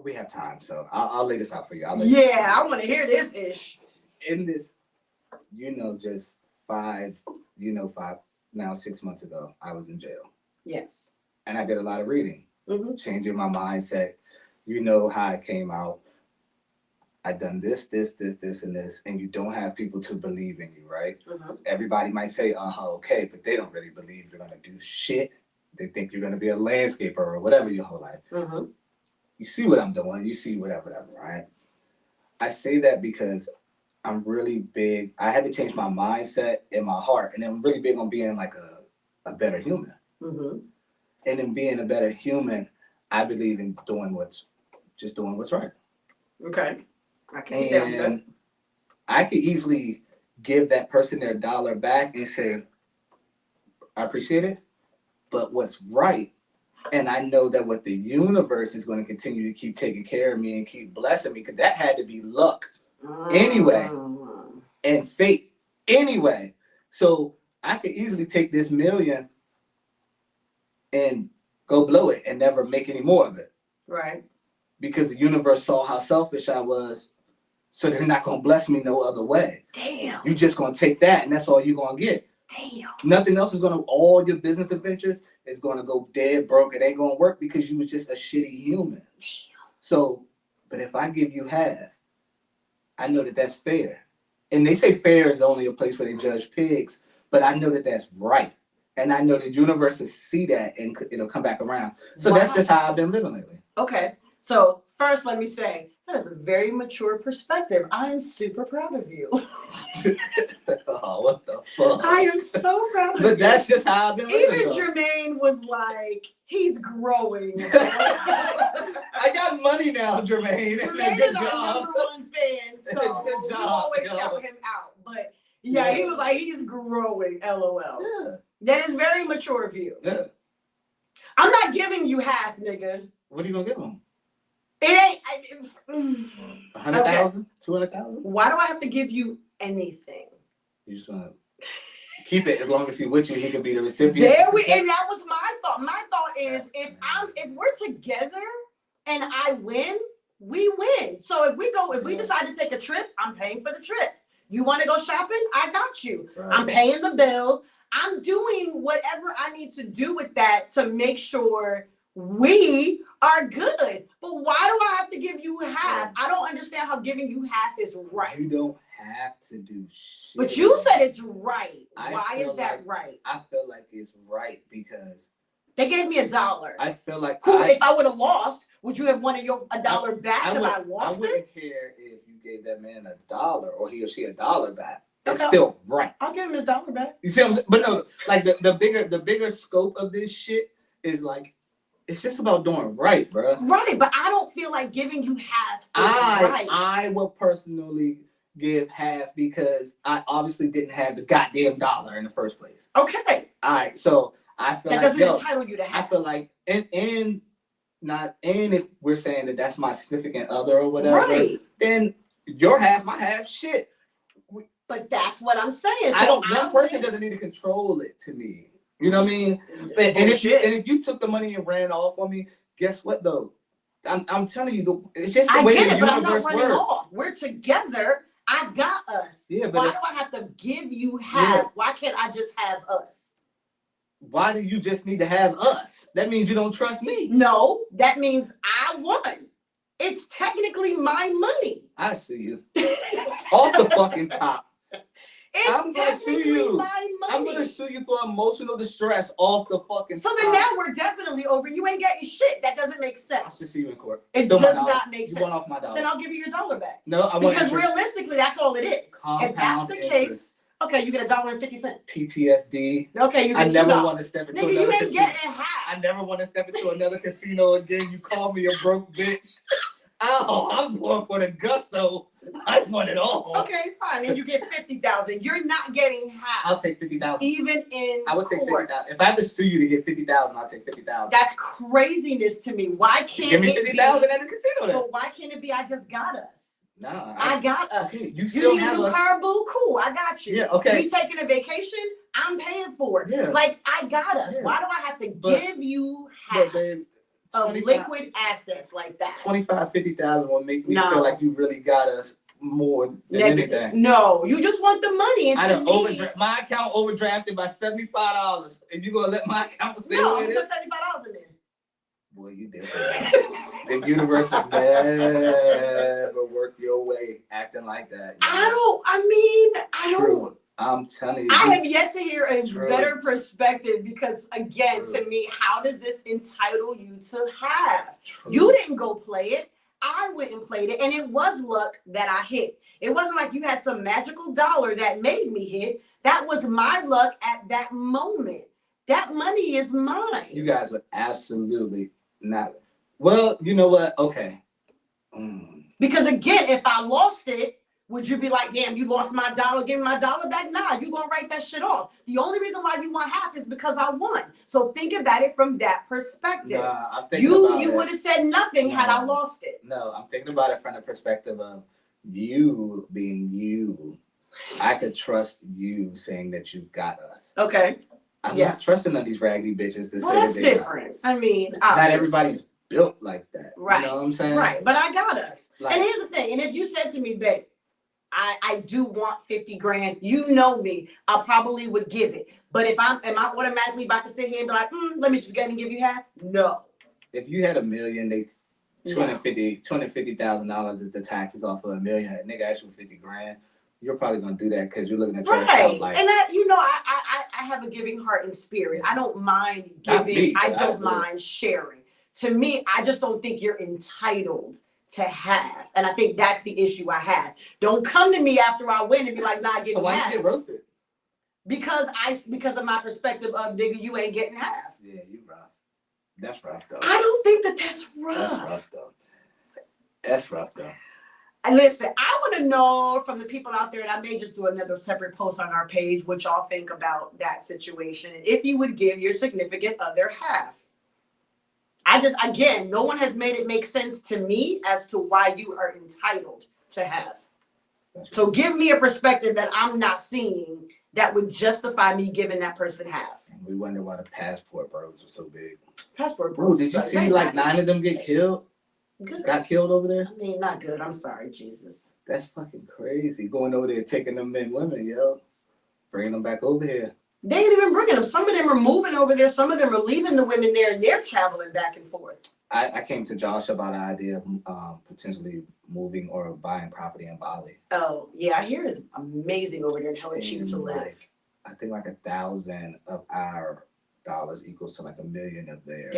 We have time, so I'll lay this out for you. I want to hear this ish. In this, just 6 months ago, I was in jail. Yes. And I did a lot of reading, changing my mindset. You know how I came out. I done this, and this, and you don't have people to believe in you, right? Everybody might say, okay, but they don't really believe you're gonna do shit. They think you're gonna be a landscaper or whatever your whole life. You see what I'm doing, you see whatever, right? I say that because I'm really big. I had to change my mindset and my heart, and I'm really big on being like a better human. And in being a better human, I believe in doing what's right. Okay. I can get down with that. I could easily give that person their dollar back and say, I appreciate it, but what's right, and I know that what the universe is going to continue to keep taking care of me and keep blessing me, because that had to be luck anyway, and fate anyway. So I could easily take this $1 million and go blow it and never make any more of it. Right. Because the universe saw how selfish I was, so they're not going to bless me no other way. Damn. You're just going to take that, and that's all you're going to get. Damn. Nothing else is going to, all your business adventures is going to go dead broke. It ain't going to work because you was just a shitty human. Damn. So, but if I give you half, I know that that's fair. And they say fair is only a place where they judge pigs, but I know that that's right. And I know the universe will see that and it'll come back around. So that's just how I've been living lately. Okay. So first, let me say, that is a very mature perspective. I am super proud of you. Oh, what the fuck? I am so proud of you. But that's just how I've been living. Even Jermaine was like, he's growing. I got money now, Jermaine. Jermaine is our #1 fan, so we always shout him out. But yeah, he was like, he's growing, LOL. Yeah. That is very mature of you. Yeah. I'm not giving you half, nigga. What are you gonna give him? It ain't. 100,000? 200,000? Why do I have to give you anything? You just wanna keep it as long as he's with you. He can be the recipient. And that was my thought. My thought is if we're together and I win, we win. So if we decide to take a trip, I'm paying for the trip. You want to go shopping? I got you. Right. I'm paying the bills. I'm doing whatever I need to do with that to make sure we are good. But why do I have to give you half? I don't understand how giving you half is right. You don't have to do shit. But you said it's right. Why is that right? I feel like it's right because they gave me $1. I feel like if I would have lost, would you have wanted $1 back because I lost it? I wouldn't care if you gave that man $1 or he or she $1 back. It's still right. I'll give him his $1 back. You see what I'm saying? But no, like the bigger scope of this shit is like, it's just about doing right, bro. Right, but I don't feel like giving you half is right. I will personally give half because I obviously didn't have the goddamn dollar in the first place. Okay. All right, so I feel that doesn't entitle you to half. I feel like and if we're saying that that's my significant other or whatever, right, then your half, my half, shit. But that's what I'm saying. So one person doesn't need to control it to me. You know what I mean? And if you took the money and ran off on me, guess what though? I'm telling you, it's just the way the universe works. Off. We're together. I got us. Yeah, but why do I have to give you half? Yeah. Why can't I just have us? why do you just need to have us? That means you don't trust me. No, that means I won. It's technically my money. I see you. Off the fucking top. It's technically my money. I'm gonna sue you for emotional distress off the fucking So then now we're definitely over. You ain't getting shit. That doesn't make sense. I should see you in court. It does not make sense. You want off my dollar. Then I'll give you your dollar back. No, I want because realistically, that's all it is. Compound if that's the case, okay, you get $1.50. PTSD. Okay, you get $2. I never want to step into Nigga, another you ain't casino. getting half. I never want to step into another casino again. You call me a broke bitch. Oh, I'm going for the gusto. I want it all. Okay, fine. And you get 50,000. You're not getting half. I'll take 50,000. Even in I would take court. 50,000. If I have to sue you to get 50,000, I'll take 50,000. That's craziness to me. Why can't give me it 50,000 at the casino then? But why can't it be? I just got us. No, I got us. Okay, you need a new us. car, boo? Cool, I got you. Yeah, okay. You taking a vacation? I'm paying for it. Yeah. Like I got us. Yeah. Why do I have to give you half of liquid assets like that? 25, 50,000 will make me feel like you really got us more than anything. No, you just want the money. And to me, my account overdrafted by $75, and you gonna let my account stay no, with you it? put $75 in there. Boy, you did. The universe will never work your way acting like that. I don't. I'm telling you. I have yet to hear a better perspective because, again, to me, how does this entitle you to have? You didn't go play it. I went and played it, and it was luck that I hit. It wasn't like you had some magical dollar that made me hit. That was my luck at that moment. That money is mine. You guys would absolutely not. Well, you know what? Okay. Because, again, if I lost it, would you be like, damn, you lost my dollar, give me my dollar back? Nah, you're going to write that shit off. The only reason why you want half is because I won. So think about it from that perspective. Nah, I'm thinking about you would have said nothing had I lost it. No, I'm thinking about it from the perspective of you being you. I could trust you saying that you got us. Okay. I'm not trusting none of these raggedy bitches to say that's that they different. I mean, not everybody's built like that. Right. You know what I'm saying? Right. But I got us. Like, and here's the thing. And if you said to me, babe, I do want 50 grand. You know me. I probably would give it. But if am I automatically about to sit here and be like, let me just go ahead and give you half? No. If you had $1 million, they $250,000 is the taxes off of $1 million. A nigga asked you 50 grand. You're probably gonna do that because you're looking at your account like. And that, I have a giving heart and spirit. I don't mind giving. I don't mind sharing. To me, I just don't think you're entitled to have. And I think that's the issue I have. Don't come to me after I win and be like, nah, give me half. So why you get roasted? Because of my perspective of, nigga, you ain't getting half. Yeah, you rough. That's rough, though. I don't think that's rough. That's rough, though. That's rough, though. Listen, I want to know from the people out there, and I may just do another separate post on our page, what y'all think about that situation. If you would give your significant other half. Again, no one has made it make sense to me as to why you are entitled to have. So give me a perspective that I'm not seeing that would justify me giving that person half. We wonder why the passport bros are so big. Passport bros. Did you see like 9 of them get killed? Good. Got killed over there? I mean, not good. I'm sorry, Jesus. That's fucking crazy. Going over there, taking them men, women, yo. Bringing them back over here. They ain't even bringing them. Some of them are moving over there. Some of them are leaving the women there, and they're traveling back and forth. I came to Josh about the idea of potentially moving or buying property in Bali. Oh, yeah. I hear it's amazing over there and hella cheap to live. I think like 1,000 of our dollars equals to like $1 million of their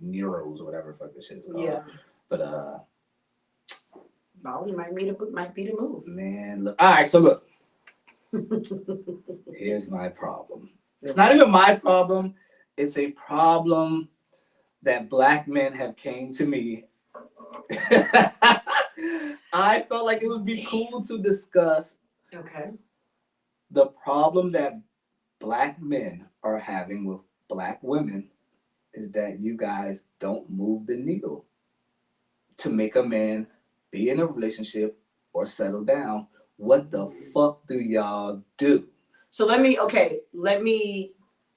Neros or whatever the fuck this shit is called. Yeah. But Bali might be the move. Man, look. All right, so look. Here's my problem. It's not even my problem. It's a problem that Black men have came to me. I felt like it would be cool to discuss the problem that Black men are having with Black women is that you guys don't move the needle to make a man be in a relationship or settle down. What the fuck do y'all do? So let me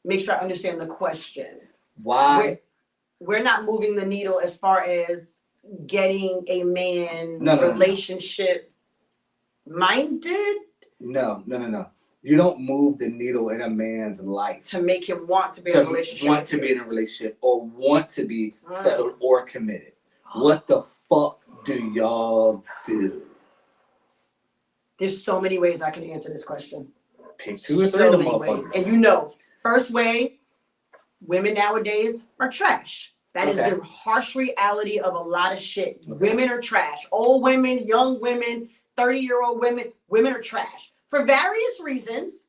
make sure I understand the question. Why? We're not moving the needle as far as getting a man relationship minded? No. You don't move the needle in a man's life to make him want to be in a relationship. Want to be in a relationship or want to be settled or committed. What the fuck do y'all do? There's so many ways I can answer this question. Pick 2 or 3 of them motherfuckers. And you know, first way, women nowadays are trash. That is the harsh reality of a lot of shit. Women are trash. Old women, young women, 30-year-old women. Women are trash. For various reasons,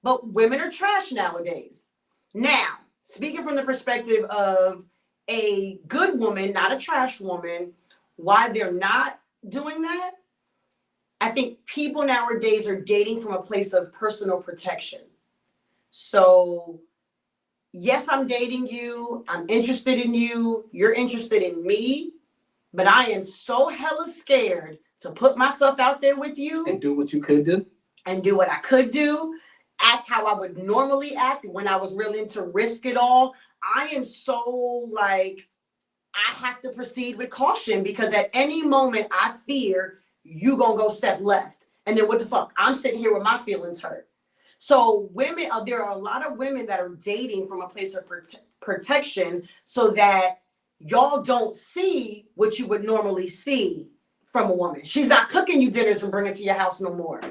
but women are trash nowadays. Now, speaking from the perspective of a good woman, not a trash woman, why they're not doing that, I think people nowadays are dating from a place of personal protection. So, yes, I'm dating you. I'm interested in you. You're interested in me. But I am so hella scared to put myself out there with you. And do what you could do. And do what I could do. Act how I would normally act when I was willing to risk it all. I am so like, I have to proceed with caution because at any moment I fear you gonna go step left. And then what the fuck? I'm sitting here with my feelings hurt. So women, there are a lot of women that are dating from a place of protection so that y'all don't see what you would normally see from a woman. She's not cooking you dinners and bringing it to your house no more.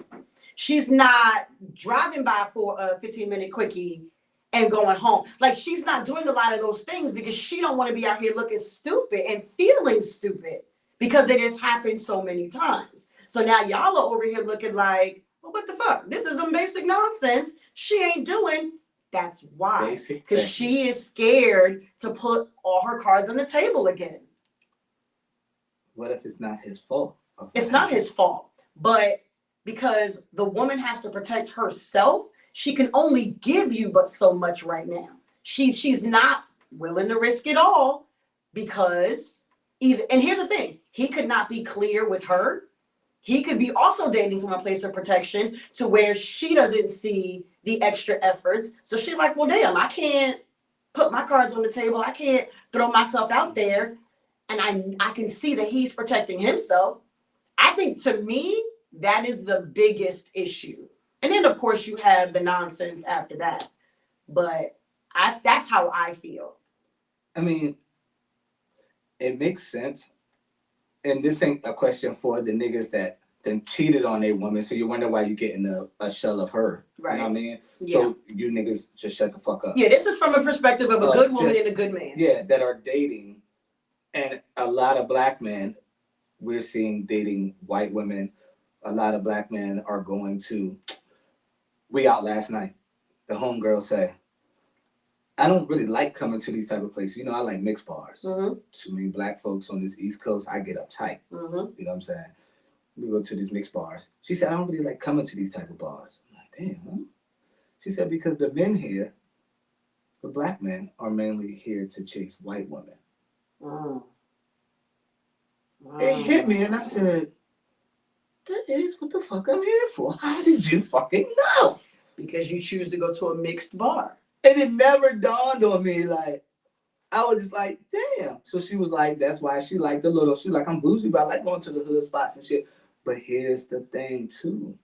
She's not driving by for a 15-minute quickie and going home. Like, she's not doing a lot of those things because she don't want to be out here looking stupid and feeling stupid because it has happened so many times. So now y'all are over here looking like, well, what the fuck? This is some basic nonsense she ain't doing. That's why. Because she is scared to put all her cards on the table again. What if it's not his fault? It's not his fault. But because the woman has to protect herself, she can only give you but so much right now. She's not willing to risk it all because either, and here's the thing, he could not be clear with her. He could be also dating from a place of protection to where she doesn't see the extra efforts. So she's like, well, damn, I can't put my cards on the table. I can't throw myself out there. And I can see that he's protecting himself. I think to me, that is the biggest issue. And then, of course, you have the nonsense after that. But that's how I feel. I mean, it makes sense. And this ain't a question for the niggas that then cheated on a woman. So you wonder why you're getting a shell of her. Right. You know what I mean? Yeah. So you niggas just shut the fuck up. Yeah, this is from a perspective of a good woman and a good man. Yeah, that are dating. And a lot of black men, we're seeing dating white women. A lot of black men are going to, we out last night. The homegirl say, I don't really like coming to these type of places. You know, I like mixed bars. Mm-hmm. To me, black folks on this East Coast, I get uptight. Mm-hmm. You know what I'm saying? We go to these mixed bars. She said, I don't really like coming to these type of bars. I'm like, damn, huh? She said, because the men here, the black men, are mainly here to chase white women. Mm. It hit me, and I said, that is what the fuck I'm here for. How did you fucking know? Because you choose to go to a mixed bar. And it never dawned on me, like, I was just like, damn. So she was like, that's why she liked she's like, I'm bougie, but I like going to the hood spots and shit. But here's the thing, too.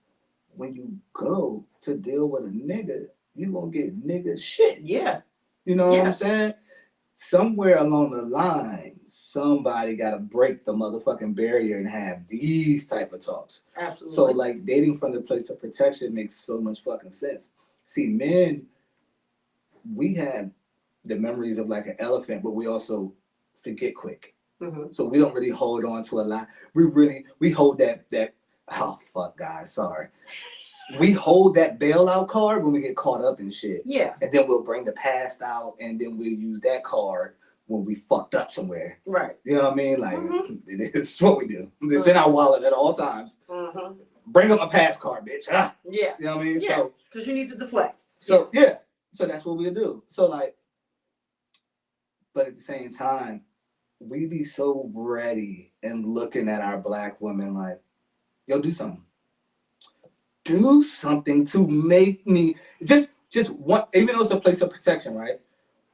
When you go to deal with a nigga, you gonna get nigga shit. Yeah. You know what I'm saying? Somewhere along the line, somebody got to break the motherfucking barrier and have these type of talks. Absolutely. So, like, dating from the place of protection makes so much fucking sense. See, men, we have the memories of like an elephant, but we also forget quick. Mm-hmm. So we don't really hold on to a lot. We hold that, oh, fuck, guys, sorry. We hold that bailout card when we get caught up in shit. Yeah. And then we'll bring the past out, and then we'll use that card when we fucked up somewhere. Right. You know what I mean? Like, It is what we do. It's in our wallet at all times. Mm-hmm. Bring up a pass card, bitch. Ah. Yeah. You know what I mean? Yeah. So, because you need to deflect. So, yeah. So that's what we'll do. So, like, but at the same time, we be so ready and looking at our black women like, yo, do something. Do something to make me just one, even though it's a place of protection, right?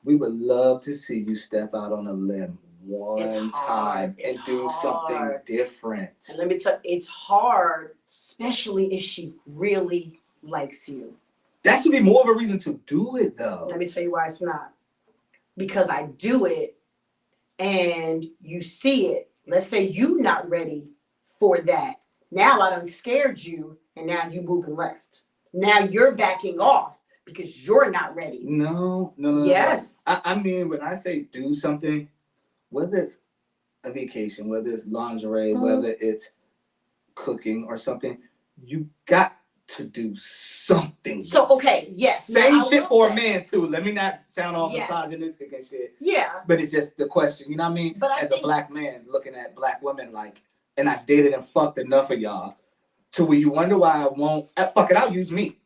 We would love to see you step out on a limb one time and do something different. And let me tell you, it's hard, especially if she really likes you. That should be more of a reason to do it, though. Let me tell you why it's not. Because I do it and you see it. Let's say you're not ready for that. Now I done scared you and now you moving left. Now you're backing off because you're not ready. No. Yes. I mean, when I say do something, whether it's a vacation, whether it's lingerie, whether it's cooking or something, you got to do something. So, okay, yes. Same shit for a man, too. Let me not sound all Yes. misogynistic and shit. Yeah. But it's just the question, you know what I mean? But As a black man looking at black women, like, and I've dated and fucked enough of y'all to where you wonder why I won't, fuck it, I'll use me.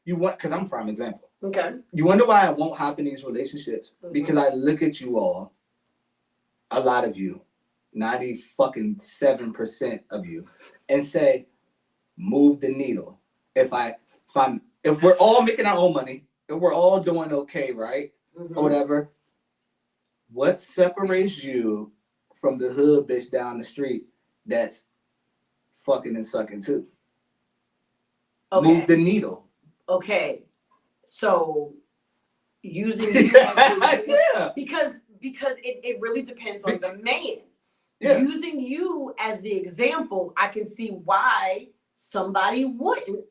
Because I'm a prime example. Okay. You wonder why I won't hop in these relationships? Because I look at you all, a lot of you, 97% of you, and say, move the needle. If we're all making our own money, if we're all doing okay, right? Or whatever, what separates you from the hood bitch down the street that's fucking and sucking too? Okay. Move the needle. Okay. So using you as yeah. because it really depends on the man. Yeah. Using you as the example, I can see why somebody wouldn't,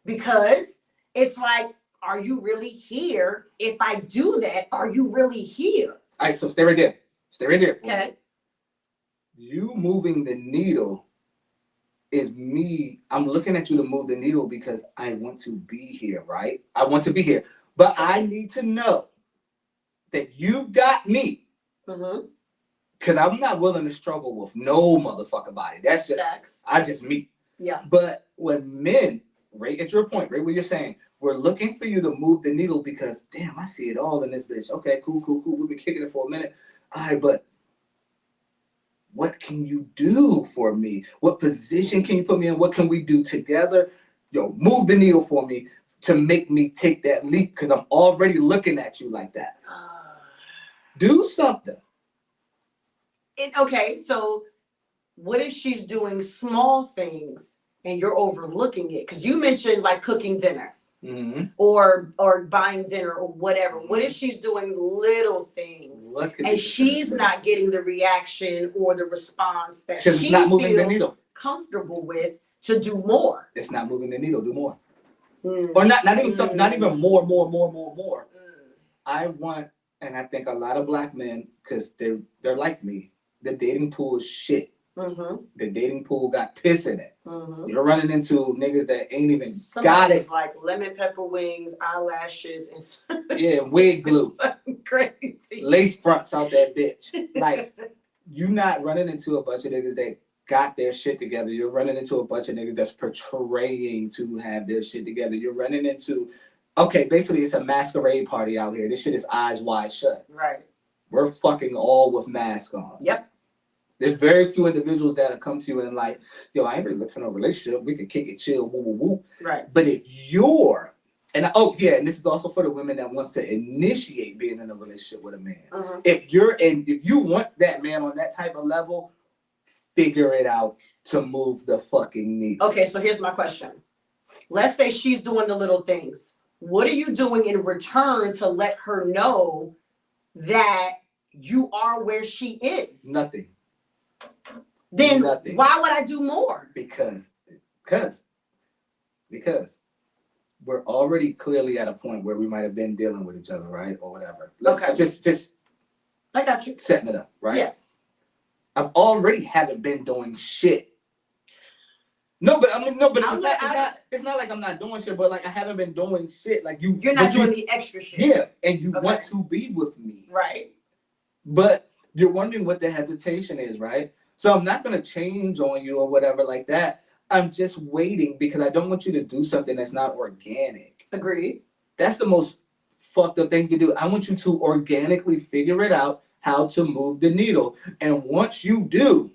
because it's like, are you really here? If I do that, are you really here? All right, so stay right there. Okay. You moving the needle is me. I'm looking at you to move the needle because I want to be here, right? I want to be here. But I need to know that you got me. Because I'm not willing to struggle with no motherfucking body. That's just, sex. I just me. Yeah. But when men, right, at your point, right, what you're saying, we're looking for you to move the needle because, damn, I see it all in this bitch. Okay, cool. We've been kicking it for a minute. All right, but what can you do for me? What position can you put me in? What can we do together? Yo, move the needle for me to make me take that leap because I'm already looking at you like that. Do something. Okay, so what if she's doing small things and you're overlooking it? Because you mentioned like cooking dinner or buying dinner or whatever. What if she's doing little things and she's not getting the reaction or the response that she not moving the feels needle. Comfortable with to do more? It's not moving the needle. Do more. Or not even something. Not even more. I want, and I think a lot of black men, because they're like me. The dating pool is shit. The dating pool got piss in it. You're running into niggas that ain't even got it. Like lemon pepper wings, eyelashes, and yeah, wig glue. Something crazy. Lace fronts out that bitch. Like, you not running into a bunch of niggas that got their shit together. You're running into a bunch of niggas that's portraying to have their shit together. You're running into, okay, basically it's a masquerade party out here. This shit is eyes wide shut. Right. We're fucking all with masks on. Yep. There's very few individuals that'll come to you and like, yo, I ain't really looking for no relationship. We can kick it, chill, woo, woo, woo. Right. But if you're, and this is also for the women that wants to initiate being in a relationship with a man. If you want that man on that type of level, figure it out to move the fucking needle. Okay, so here's my question. Let's say she's doing the little things. What are you doing in return to let her know that you are where she is? Nothing. Then Nothing. Why would I do more? Because we're already clearly at a point where we might have been dealing with each other, right? Or whatever. Okay. Just I got you. Setting it up, right? Yeah. I've already haven't been doing shit. But it's not like I'm not doing shit, but like I haven't been doing shit. Like you're not doing the extra shit. Yeah, and you want to be with me. Right. But you're wondering what the hesitation is, right? So I'm not gonna change on you or whatever like that. I'm just waiting because I don't want you to do something that's not organic. Agreed. That's the most fucked up thing you can do. I want you to organically figure it out how to move the needle. And once you do,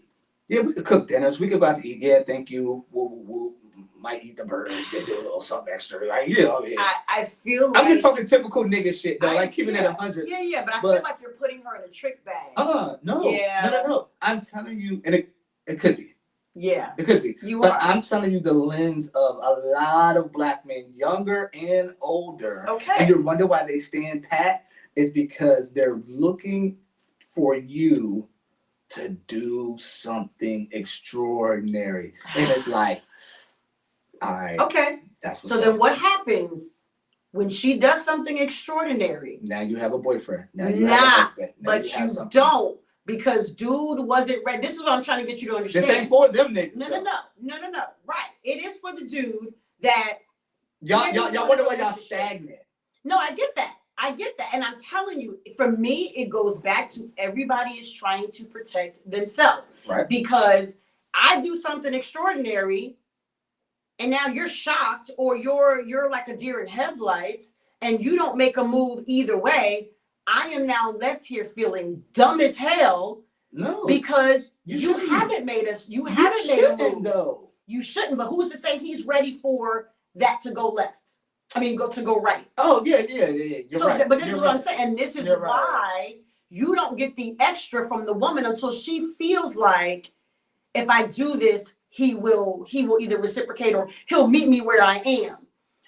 yeah, we could cook dinners. We could go out to eat. Yeah, thank you. Woo. Might eat the bird. They do a little something extra. Like, yeah. I feel like... I'm just talking typical nigga shit, though. Like, keeping it 100. Yeah, but I feel like you're putting her in a trick bag. No. I'm telling you, and it could be. Yeah. It could be. You but are. I'm telling you the lens of a lot of black men, younger and older. Okay. And you wonder why they stand pat is because they're looking for you to do something extraordinary. And it's like, all right. Okay. That's what's so then what happens when she does something extraordinary? Now you have a boyfriend. Now you have a husband. Now but you don't, because dude wasn't ready. This is what I'm trying to get you to understand. This ain't for them niggas. No. Right. It is for the dude that y'all wonder why y'all stagnant. No, I get that. And I'm telling you, for me, it goes back to everybody is trying to protect themselves. Right. Because I do something extraordinary and now you're shocked, or you're like a deer in headlights, and you don't make a move either way. I am now left here feeling dumb as hell. No. Because you haven't made us. You haven't made a move. Though. You shouldn't. But who's to say he's ready for that to go left? I mean, to go right. Oh, yeah. You're right. But this is what I'm saying. And this is why you don't get the extra from the woman until she feels like, if I do this, he will either reciprocate or he'll meet me where I am.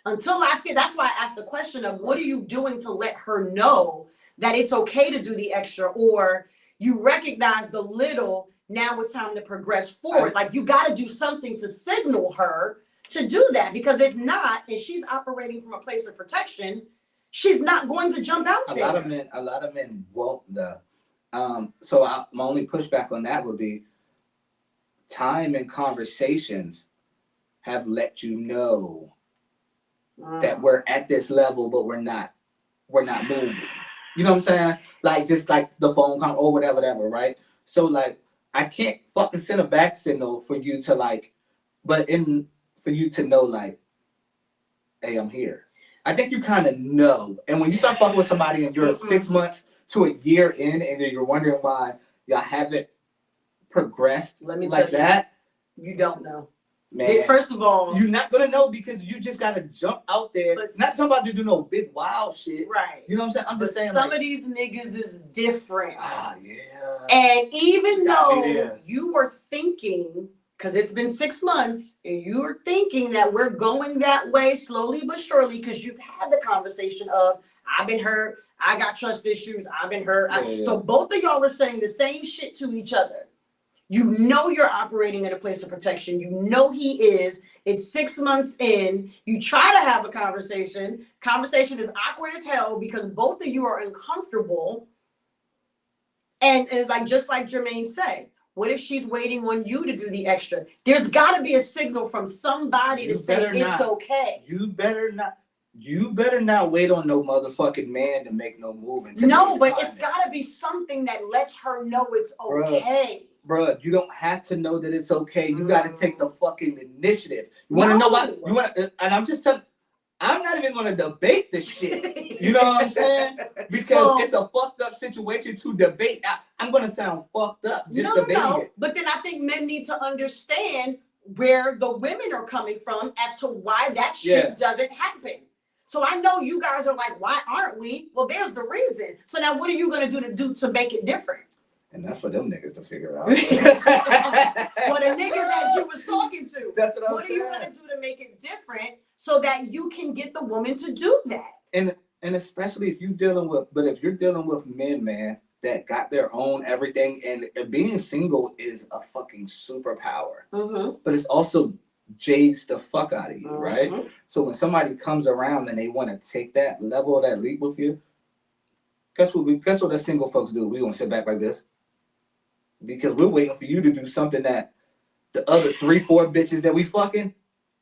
Until I feel, that's why I asked the question of what are you doing to let her know that it's okay to do the extra, or you recognize the little, now it's time to progress forward. Like you got to do something to signal her to do that, because if not, and she's operating from a place of protection, she's not going to jump out there. A lot of men won't though. So my only pushback on that would be time and conversations have let you know that we're at this level, but we're not moving. You know what I'm saying? Like just like the phone call or whatever, right? So like I can't fucking send a back signal for you to like, for you to know like, hey, I'm here. I think you kind of know. And when you start fucking with somebody and you're 6 months to a year in, and then you're wondering why y'all haven't progressed like that, you don't know. Man, first of all, you're not gonna know because you just gotta jump out there. Not somebody to do no big wild shit. Right. You know what I'm saying? I'm just saying some of these niggas is different. Yeah. And even though you were thinking, because it's been 6 months, and you were thinking that we're going that way slowly but surely, because you've had the conversation of, I've been hurt, I got trust issues, I've been hurt. So both of y'all are saying the same shit to each other. You know you're operating in a place of protection. You know he is. It's 6 months in. You try to have a conversation. Conversation is awkward as hell because both of you are uncomfortable. And like just like Jermaine said, what if she's waiting on you to do the extra? There's got to be a signal from somebody to say it's okay. You better not wait on no motherfucking man to make no move. No, but it's got to be something that lets her know it's okay. Bruh, you don't have to know that it's okay. You got to take the fucking initiative. You want to know what? And I'm just telling. I'm not even going to debate this shit. You know what I'm saying? Because it's a fucked up situation to debate. I'm going to sound fucked up just debating it. But then I think men need to understand where the women are coming from as to why that shit doesn't happen. So I know you guys are like, why aren't we? Well, there's the reason. So now what are you going to do to make it different? And that's for them niggas to figure out. Well, the niggas that you was talking to. That's what I'm saying. What are you going to do to make it different so that you can get the woman to do that? And especially if you're dealing with men, man, that got their own everything, and being single is a fucking superpower. Mm-hmm. But it's also jades the fuck out of you, right? So when somebody comes around and they want to take that level, that leap with you, guess what the single folks do? We gonna sit back like this. Because we're waiting for you to do something that the other 3-4 bitches that we fucking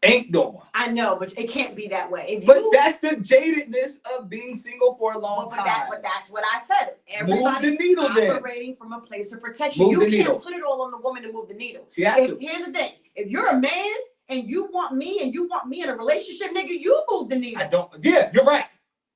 ain't doing. I know, but it can't be that way. That's the jadedness of being single for a long time. But that's what I said. Everybody's operating from a place of protection. You can't put it all on the woman to move the needle. Here's the thing. If you're a man and you want me in a relationship, nigga, you move the needle. Yeah, you're right.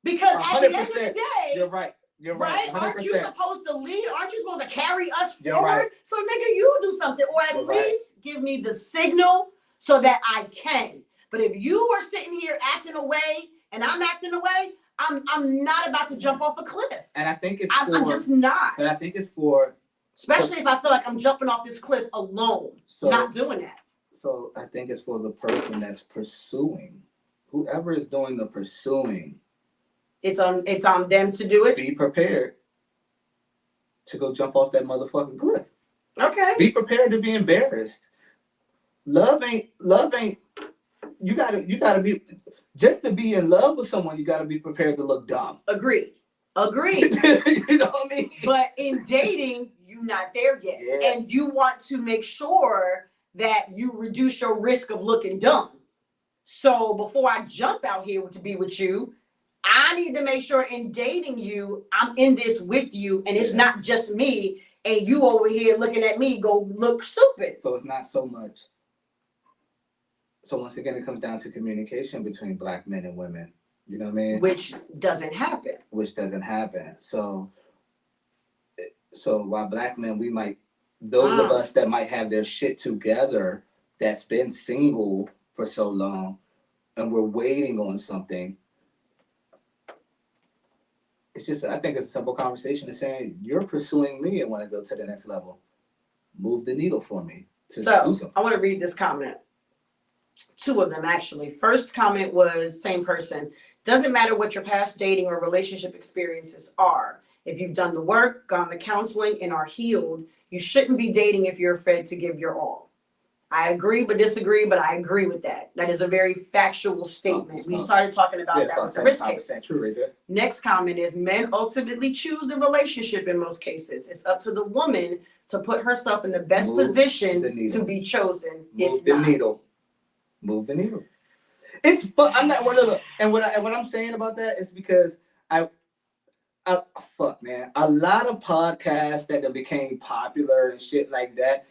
Because at the end of the day, you're right. You're right. 100%. Aren't you supposed to lead? Aren't you supposed to carry us forward? Right. So nigga, you do something, or at least give me the signal so that I can. But if you are sitting here acting away and I'm acting away, I'm not about to jump off a cliff. And I think it's I'm just not. And I think it's for Especially if I feel like I'm jumping off this cliff alone. Not doing that. So I think it's for the person that's pursuing. Whoever is doing the pursuing. It's on them to do it. Be prepared to go jump off that motherfucking cliff. Okay. Be prepared to be embarrassed. Love ain't you gotta be just to be in love with someone, you gotta be prepared to look dumb. Agreed. You know what I mean? But in dating, you're not there yet. Yeah. And you want to make sure that you reduce your risk of looking dumb. So before I jump out here to be with you, I need to make sure in dating you, I'm in this with you, and it's not just me, and you over here looking at me go look stupid. So it's not so much. So once again, it comes down to communication between Black men and women. You know what I mean? Which doesn't happen. So while Black men, we might, those of us that might have their shit together, that's been single for so long, and we're waiting on something. It's just, I think it's a simple conversation of saying, you're pursuing me and want to go to the next level. Move the needle for me. So I want to read this comment. 2 of them, actually. First comment was same person. Doesn't matter what your past dating or relationship experiences are. If you've done the work, gone to counseling, and are healed, you shouldn't be dating if you're afraid to give your all. I agree but disagree, but I agree with that. That is a very factual statement. We started talking about that with the risk case. True right there. Next comment is men ultimately choose the relationship in most cases. It's up to the woman to put herself in the best position to be chosen. Move the needle. Move the needle. It's fun. I'm not one of the, and what I'm saying about that is because I fuck man, a lot of podcasts that became popular and shit like that.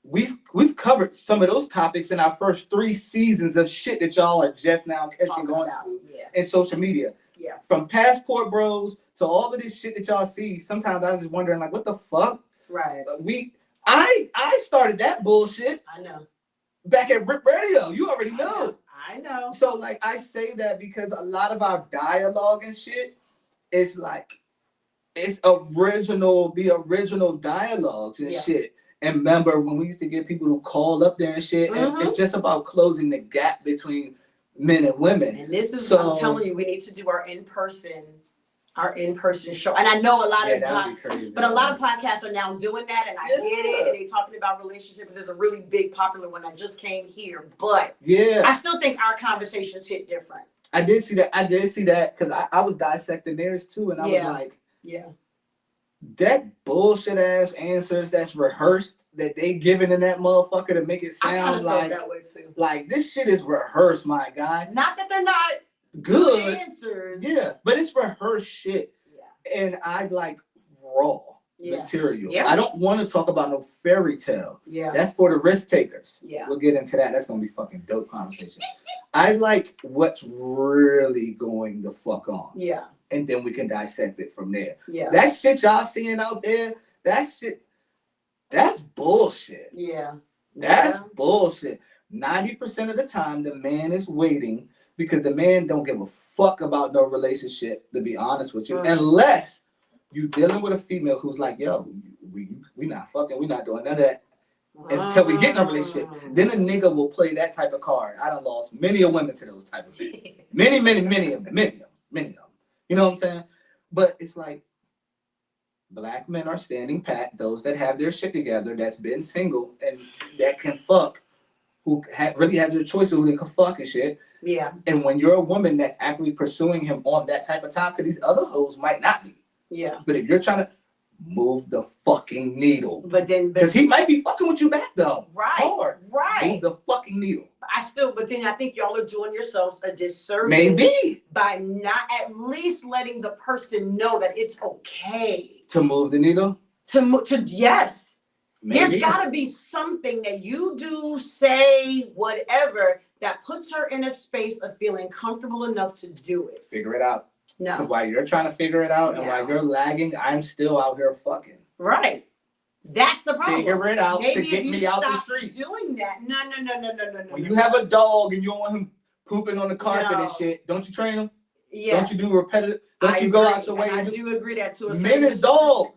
We've covered some of those topics in our first 3 seasons of shit that y'all are just now catching on to in social media. Yeah. From Passport Bros to all of this shit that y'all see. Sometimes I was just wondering, like, what the fuck? Right. I started that bullshit. I know. Back at Rip Radio, you already know. I know. So like I say that because a lot of our dialogue and shit is like it's the original dialogues and shit. And remember when we used to get people who call up there and shit, and it's just about closing the gap between men and women. And this is what I'm telling you, we need to do our in-person show. And I know a lot but a lot of podcasts are now doing that, and I get it, and they talking about relationships. There's a really big popular one that just came here, but I still think our conversations hit different. I did see that because I was dissecting theirs too, and I was like, that bullshit ass answers that's rehearsed that they giving in that motherfucker to make it sound like that way too. Like this shit is rehearsed, my guy. Not that they're not good answers. Yeah, but it's rehearsed shit. Yeah. And I like raw material. Yeah. I don't want to talk about no fairy tale. Yeah. That's for the risk takers. Yeah. We'll get into that. That's gonna be fucking dope conversation. I like what's really going the fuck on. Yeah. And then we can dissect it from there. Yeah. That shit y'all seeing out there, that's bullshit. Yeah. That's bullshit. 90% of the time the man is waiting because the man don't give a fuck about no relationship, to be honest with you, unless you dealing with a female who's like, yo, we not fucking, we not doing none of that until we get in a relationship. Then a nigga will play that type of card. I done lost many a women to those type of people. Many of them. You know what I'm saying? But it's like Black men are standing pat. Those that have their shit together, that's been single and that can fuck, who really have their choice of who they can fuck and shit. Yeah. And when you're a woman that's actually pursuing him on that type of time, because these other hoes might not be. Yeah. But if you're trying to move the fucking needle. Because he might be fucking with you back though. Right. Hard. Right. Move the fucking needle. But then I think y'all are doing yourselves a disservice. Maybe. By not at least letting the person know that it's okay. To move the needle? Yes. Maybe. There's got to be something that you do, say, whatever, that puts her in a space of feeling comfortable enough to do it. Figure it out. No. Because while you're trying to figure it out and while you're lagging, I'm still out here fucking. Right. That's the problem. Figure it out to get me out the streets. Doing that. No. When you have a dog and you don't want him pooping on the carpet and shit, don't you train him? Yes. Don't you do repetitive? Don't you go out your way? I do agree that to a men is dogs.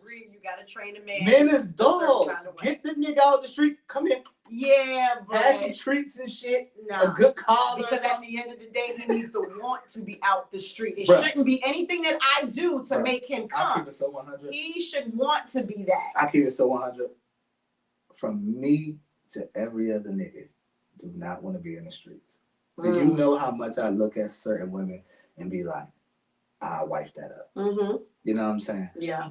gotta train a man. Men is a certain dogs. kind of way. Get the nigga out the street. Come here. Yeah, but Have some treats and shit. nah, A good collar. because at the end of the day, he needs to want to be out the street. It Bruh. shouldn't be anything that I do to Bruh. make him I come. keep it so 100. He should want to be that. I keep it so 100. From me to every other nigga, do not want to be in the streets. Do you know how much I look at certain women and be like, I'll wipe that up. Mm-hmm. You know what I'm saying? Yeah.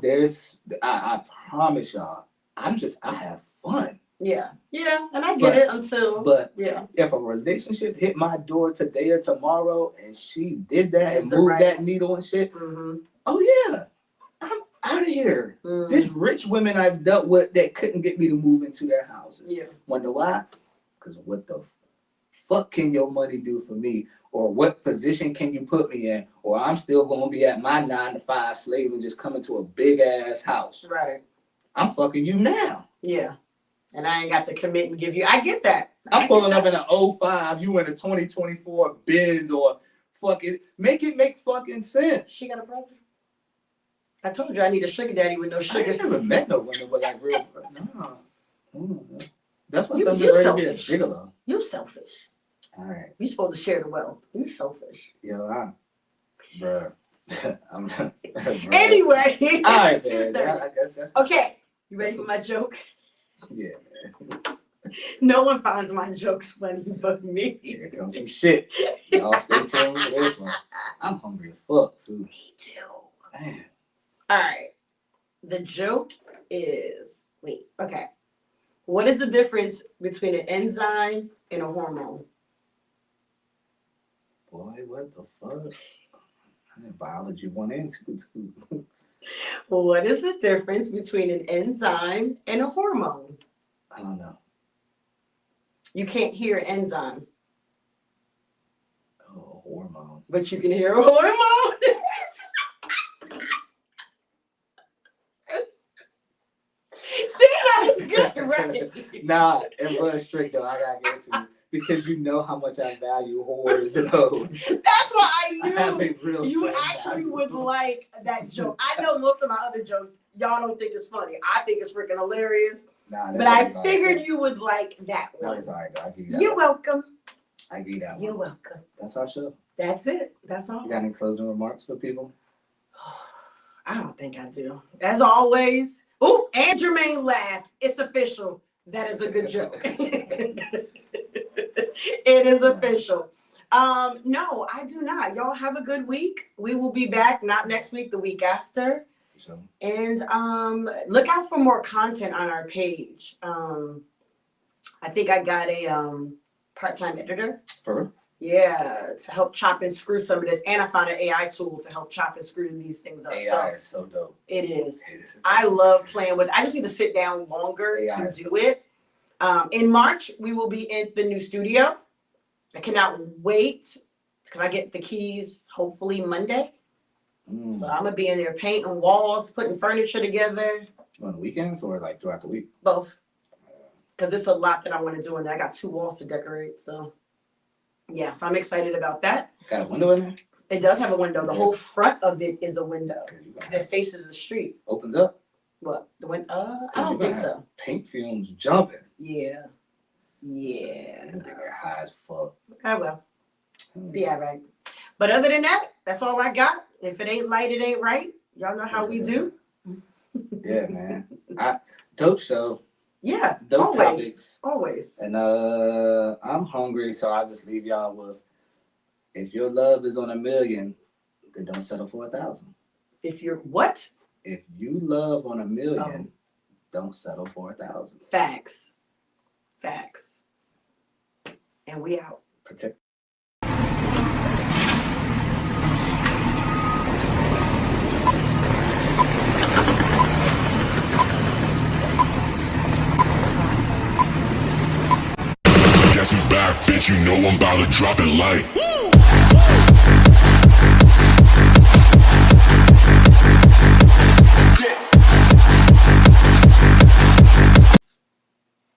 I promise y'all, I have fun. Yeah. Yeah. And I get it until. But yeah. if a relationship hit my door today or tomorrow and she did that It's and the moved right that one. needle and shit, Mm-hmm. oh yeah, I'm out of here. Mm-hmm. There's rich women I've dealt with that couldn't get me to move into their houses. Yeah. Wonder why? Because what the fuck can your money do for me? Or what position can you put me in? Or I'm still going to be at my 9-to-5 slave and just come into a big ass house. Right. I'm fucking you now. Yeah. And I ain't got to commit and give you. I get that. I'm pulling up in an 05, you in a 2024 bids or fucking make it make fucking sense. She got a brother? I told you I need a sugar daddy with no I sugar. ain't never met no women with like real. No. That's why You somebody's ready to be a selfish. gigolo. You selfish. All right. You supposed to share the wealth. You selfish. Yo, bruh. I'm bruh. Anyway. All right, it's man. 2:30. I guess that's Okay. You ready for my joke? yeah, man. No one finds my jokes funny but me. Here comes some shit. Y'all stay tuned for this one. I'm hungry as fuck too. Me too. Man. All right. The joke is okay. What is the difference between an enzyme and a hormone? Boy, what the fuck? I had biology 1 and 2 too. What is the difference between an enzyme and a hormone? I don't know. You can't hear an enzyme, Oh, hormone. but you can hear a hormone. See, that was good, right? Nah, it was strict though. I gotta give it to you because you know how much I value whores and hoes. That's why I have knew a real you strong actually value. would like that joke. I know most of my other jokes, y'all don't think it's funny. I think it's freaking hilarious. Nah, that But I was figured alright. you would like that That was one. alright though. I give you that. You're one. welcome. I give you that You're one. welcome. That's our show. That's it. That's all. You got any closing remarks for people? I don't think I do. As always. Oh, and Jermaine laughed. It's official. That is a good joke. It is official. No, I do not. Y'all have a good week. We will be back, not next week, the week after. So, And look out for more content on our page. I think I got a part-time editor. for real? Yeah, to help chop and screw some of this. And I found an AI tool to help chop and screw these things up. AI is so dope. It is. Hey, this is I dope. love playing with. I just need to sit down longer AI to is do it. In March, we will be in the new studio. I cannot wait because I get the keys hopefully Monday. So I'm gonna be in there painting walls, putting furniture together, On the weekends or like throughout the week? both. Because it's a lot that I want to do, and I got 2 walls to decorate. So yeah, so I'm excited about that. Got a window in there? It does have a window. The whole front of it is a window Okay, you because gonna it faces the street. opens up. What the window? I You don't gonna think so. Paint fumes jumping. Yeah. Yeah. They get high as fuck. I will. Be all right. But other than that, that's all I got. If it ain't light, it ain't right. Y'all know how we do. Yeah, man. Dope show. Yeah. Dope Always. topics. Always. And I'm hungry, so I'll just leave y'all with if your love is on 1,000,000, then don't settle for 1,000. If you're what? If you love on 1,000,000, don't settle for 1,000. Facts. Facts. And we out. Protect. Guess who's back, bitch? You know I'm about to drop it like.